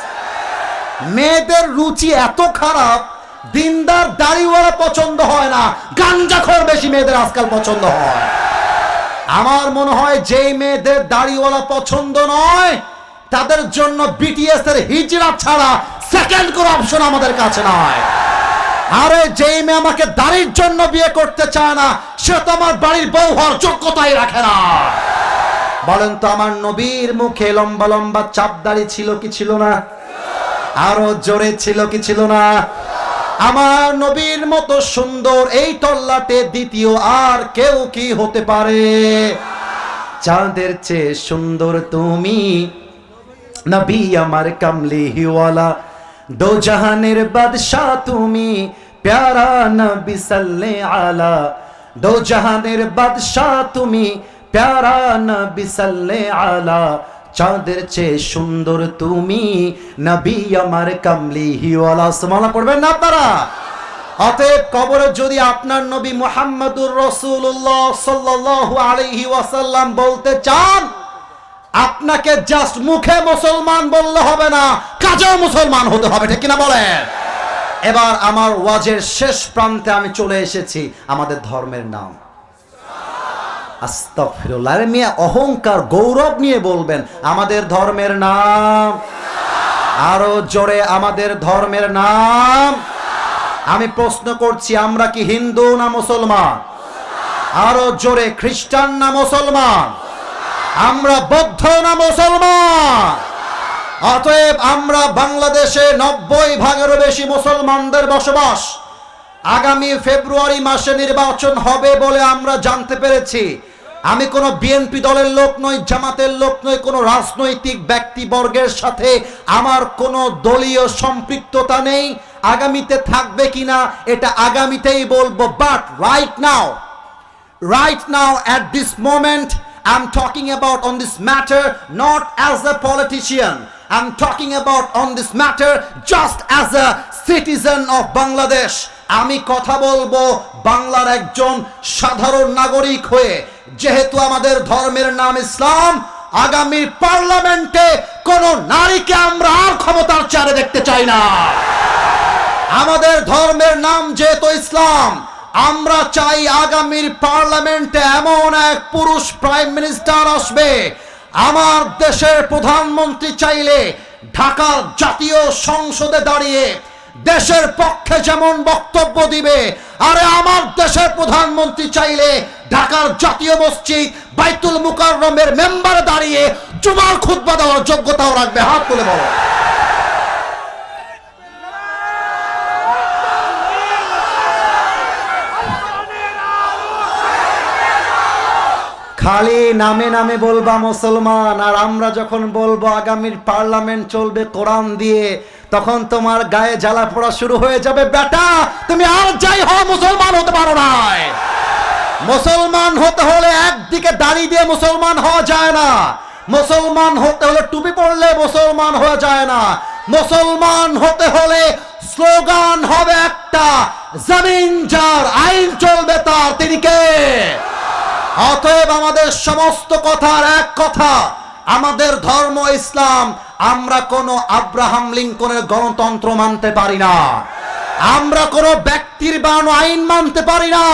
মেয়েদের রুচি এত খারাপ, দিনদার দাড়িওয়ালা পছন্দ হয় না, গাঞ্জাখোর বেশি মেয়েদের আজকাল পছন্দ হয়। আমার মনে হয় যেই মেয়েদের দাড়িওয়ালা পছন্দ নয়, তাদের জন্য বিটিএস এর হিজরা ছাড়া সেকেন্ড কোন অপশন আমাদের কাছে নয়। আরে যেই মেয়ে আমাকে দাড়ির জন্য বিয়ে করতে চায় না, সে তো আমার বাড়ির বউ হওয়ার যোগ্যতাই রাখে না। বলেন তো আমার নবীর মুখে লম্বা লম্বা চাপ দাড়ি ছিল কি ছিল না? আরো জোরে, ছিল কি ছিল না? আমার নবীর মতো সুন্দর এই তল্লাটে দ্বিতীয় আর কেউ কি হতে পারে? চাঁদের চেয়ে সুন্দর তুমি, নবী আমার কামলি হিওয়ালা, দো জাহানের বাদশাহ তুমি, প্যারা নবী সাল্লে আলা। দো জাহানের বাদশাহ তুমি, প্যারা নবী সাল্লে আলা। চাঁদের চেয়ে সুন্দর তুমি, নবী আমার কামলি হিওয়ালা। সুবহানাল্লাহ পড়বেন না আপনারা? অতএব কবরে যদি আপনার নবী মুহাম্মদুর রাসূলুল্লাহ সাল্লাল্লাহু আলাইহি ওয়াসাল্লাম বলতে চান, আপনাকে জাস্ট মুখে মুসলমান বললে হবে না, কাজেও মুসলমান হতে হবে, ঠিক কিনা বলেন? এবার আমার ওয়াজের শেষ প্রান্তে আমি চলে এসেছি। আমাদের ধর্মের নাম আস্তাগফিরুল্লাহ। আরে মিয়া, অহংকার গৌরব নিয়ে বলবেন আমাদের ধর্মের নাম। আরো জোরে, আমাদের ধর্মের নাম। আমি প্রশ্ন করছি, আমরা কি হিন্দু না মুসলমান? আরো জোরে, খ্রিস্টান না মুসলমান? আমরা বৌদ্ধ না মুসলমান? অতএব আমরা বাংলাদেশে 90 ভাগেরও বেশি মুসলমানদের বসবাস। আগামী ফেব্রুয়ারি মাসে নির্বাচন হবে বলে আমরা জানতে পেরেছি। আমি কোনো বিএনপি দলের লোক নই, জামাতের লোক নই, কোনো রাজনৈতিক ব্যক্তিবর্গের সাথে আমার কোনো দলীয় সম্পৃক্ততা নেই। আগামীতে থাকবে কিনা এটা আগামীতেই বলবো। But right now right now at this moment I'm talking about on this matter not as a politician, I'm talking about on this matter just as a citizen of Bangladesh. আমি কথা বলবো বাংলার একজন সাধারণ নাগরিক হয়ে। যেহেতু আমাদের ধর্মের নাম ইসলাম, আগামী পার্লামেন্টে কোন নারীকে আমরা আর ক্ষমতার চেয়ারে দেখতে চাই না। আমাদের ধর্মের নাম যেহেতু ইসলাম, আমরা চাই আগামীর পার্লামেন্টে এমন এক পুরুষ প্রাইম মিনিস্টার আসবে। আমার দেশের প্রধানমন্ত্রী চাইলে ঢাকার জাতীয় সংসদে দাঁড়িয়ে দেশের পক্ষে যেমন বক্তব্য দিবে, আরে আমার দেশের প্রধানমন্ত্রী চাইলে ঢাকার জাতীয় মসজিদ বাইতুল মুকাররমের মেম্বারে দাঁড়িয়ে জুমার খুতবা দেওয়ার যোগ্যতাও রাখবে। হাত তুলে বলো। খালি নামে নামে বলবা মুসলমান, আর আমরা যখন বলবো আগামীর পার্লামেন্ট চলবে কোরআন দিয়ে, তখন তোমার গায়ে জ্বালা পোড়া শুরু হয়ে যাবে। বেটা, তুমি আর যাই হও মুসলমান হতে পারো না। মুসলমান হতে হলে একদিকে দাড়ি দিয়ে মুসলমান হওয়া যায় না। মুসলমান হতে হলে টুপি পরলে মুসলমান হওয়া যায় না। মুসলমান হতে হলে স্লোগান হবে একটা, জমিন যার আইন চলবে তার, তিনি কে? অতএব আমাদের সমস্ত কথার এক কথা, আমাদের ধর্ম ইসলাম। আমরা কোন আব্রাহাম লিঙ্কনের গণতন্ত্র মানতে পারি না। আমরা কোন ব্যক্তির বানানো আইন মানতে পারি না।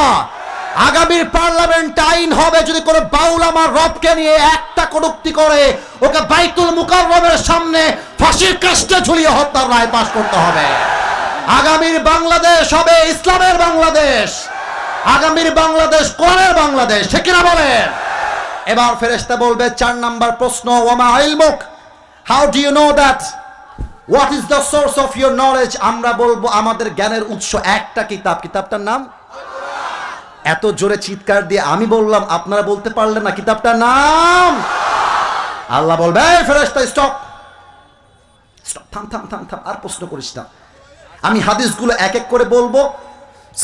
আগামীর পার্লামেন্ট আইন হবে যদি কোন বাউল আমার রবকে নিয়ে একটা কটূক্তি করে, ওকে বাইতুল মুকাররমের সামনে ফাঁসির কাস্টে ঝুলিয়ে হত্যার রায় পাশ করতে হবে। আগামীর বাংলাদেশ হবে ইসলামের বাংলাদেশ। আগামীর বাংলাদেশ কোরআনের বাংলাদেশ, ঠিক কিনা বলেন? এবার ফেরেশতা বলবে 4 নাম্বার প্রশ্ন, ওয়ামা ইলমুক, how do you know that, what is the source of your knowledge? আমরা বলবো আমাদের জ্ঞানের উৎস একটা কিতাব, কিতাবটার নাম। এত জোরে চিৎকার দিয়ে আমি বললাম, আপনারা বলতে পারলেন না কিতাবটার নাম? আল্লাহ বলবে, এই ফেরেশতা স্টপ স্টপ, থাম থাম থাম থাম, আর প্রশ্ন করিস না। আমি হাদিসগুলো এক এক করে বলবো,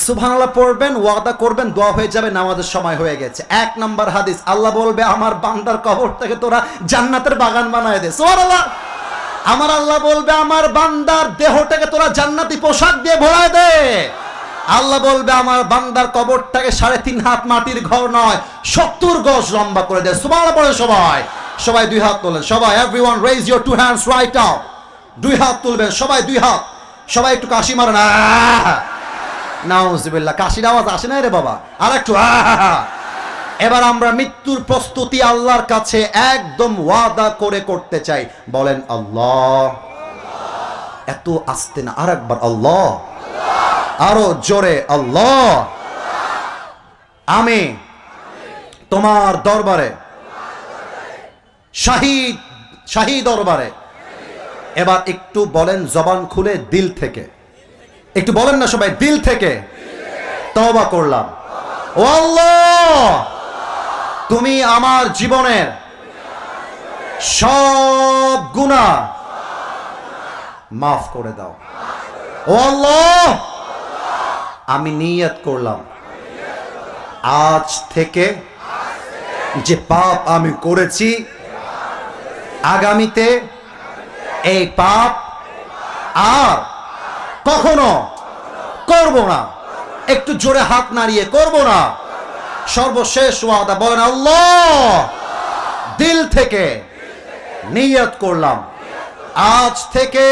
সুবহানাল্লাহ পড়বেন, ওয়াদা করবেন, দোয়া হয়ে যাবে, নামাজের সময় হয়ে গেছে। 1 নাম্বার হাদিস, আল্লাহ বলবে আমার বান্দার কবর থেকে তোরা জান্নাতের বাগান বানায় দে। সুবহানাল্লাহ। আমার আল্লাহ বলবে আমার বান্দার দেহটাকে তোরা জান্নাতি পোশাক দিয়ে ভরায় দে। আল্লাহ বলবে আমার বান্দার কবরটাকে 3.5 হাত মাটির ঘর নয় 70 গজ লম্বা করে দে। সুবহানাল্লাহ পড়ে সবাই, সবাই 2 হাত তোলেন, সবাই everyone raise your 2 hands right up. 2 হাত তুলবেন সবাই, 2 হাত, সবাই একটু কাশি মারেন। নাউজুবিল্লাহ, কাশির আওয়াজ আসে না রে বাবা, আর একটু। এবার আমরা মৃত্যুর প্রস্তুতি আল্লাহর কাছে একদম ওয়াদা করে করতে চাই। বলেন আল্লাহ। এত আস্তে না, আর একবার আল্লাহ, আরো জোরে আল্লাহ। আমি তোমার দরবারে, শাহী দরবারে। এবার একটু বলেন জবান খুলে, দিল থেকে একটু বলেন না সবাই, দিল থেকে তওবা করলাম, ও আল্লাহ তুমি আমার জীবনের সব গুনাহ মাফ করে দাও। ও আল্লাহ আমি নিয়ত করলাম আজ থেকে যে পাপ আমি করেছি, আগামীতে এই পাপ আর কখনো করব না। একটু জোরে হাত নাড়িয়ে, করব না। সর্বশেষ ওয়াদা, বলেন আল্লাহ দিল থেকে নিয়ত করলাম আজ থেকে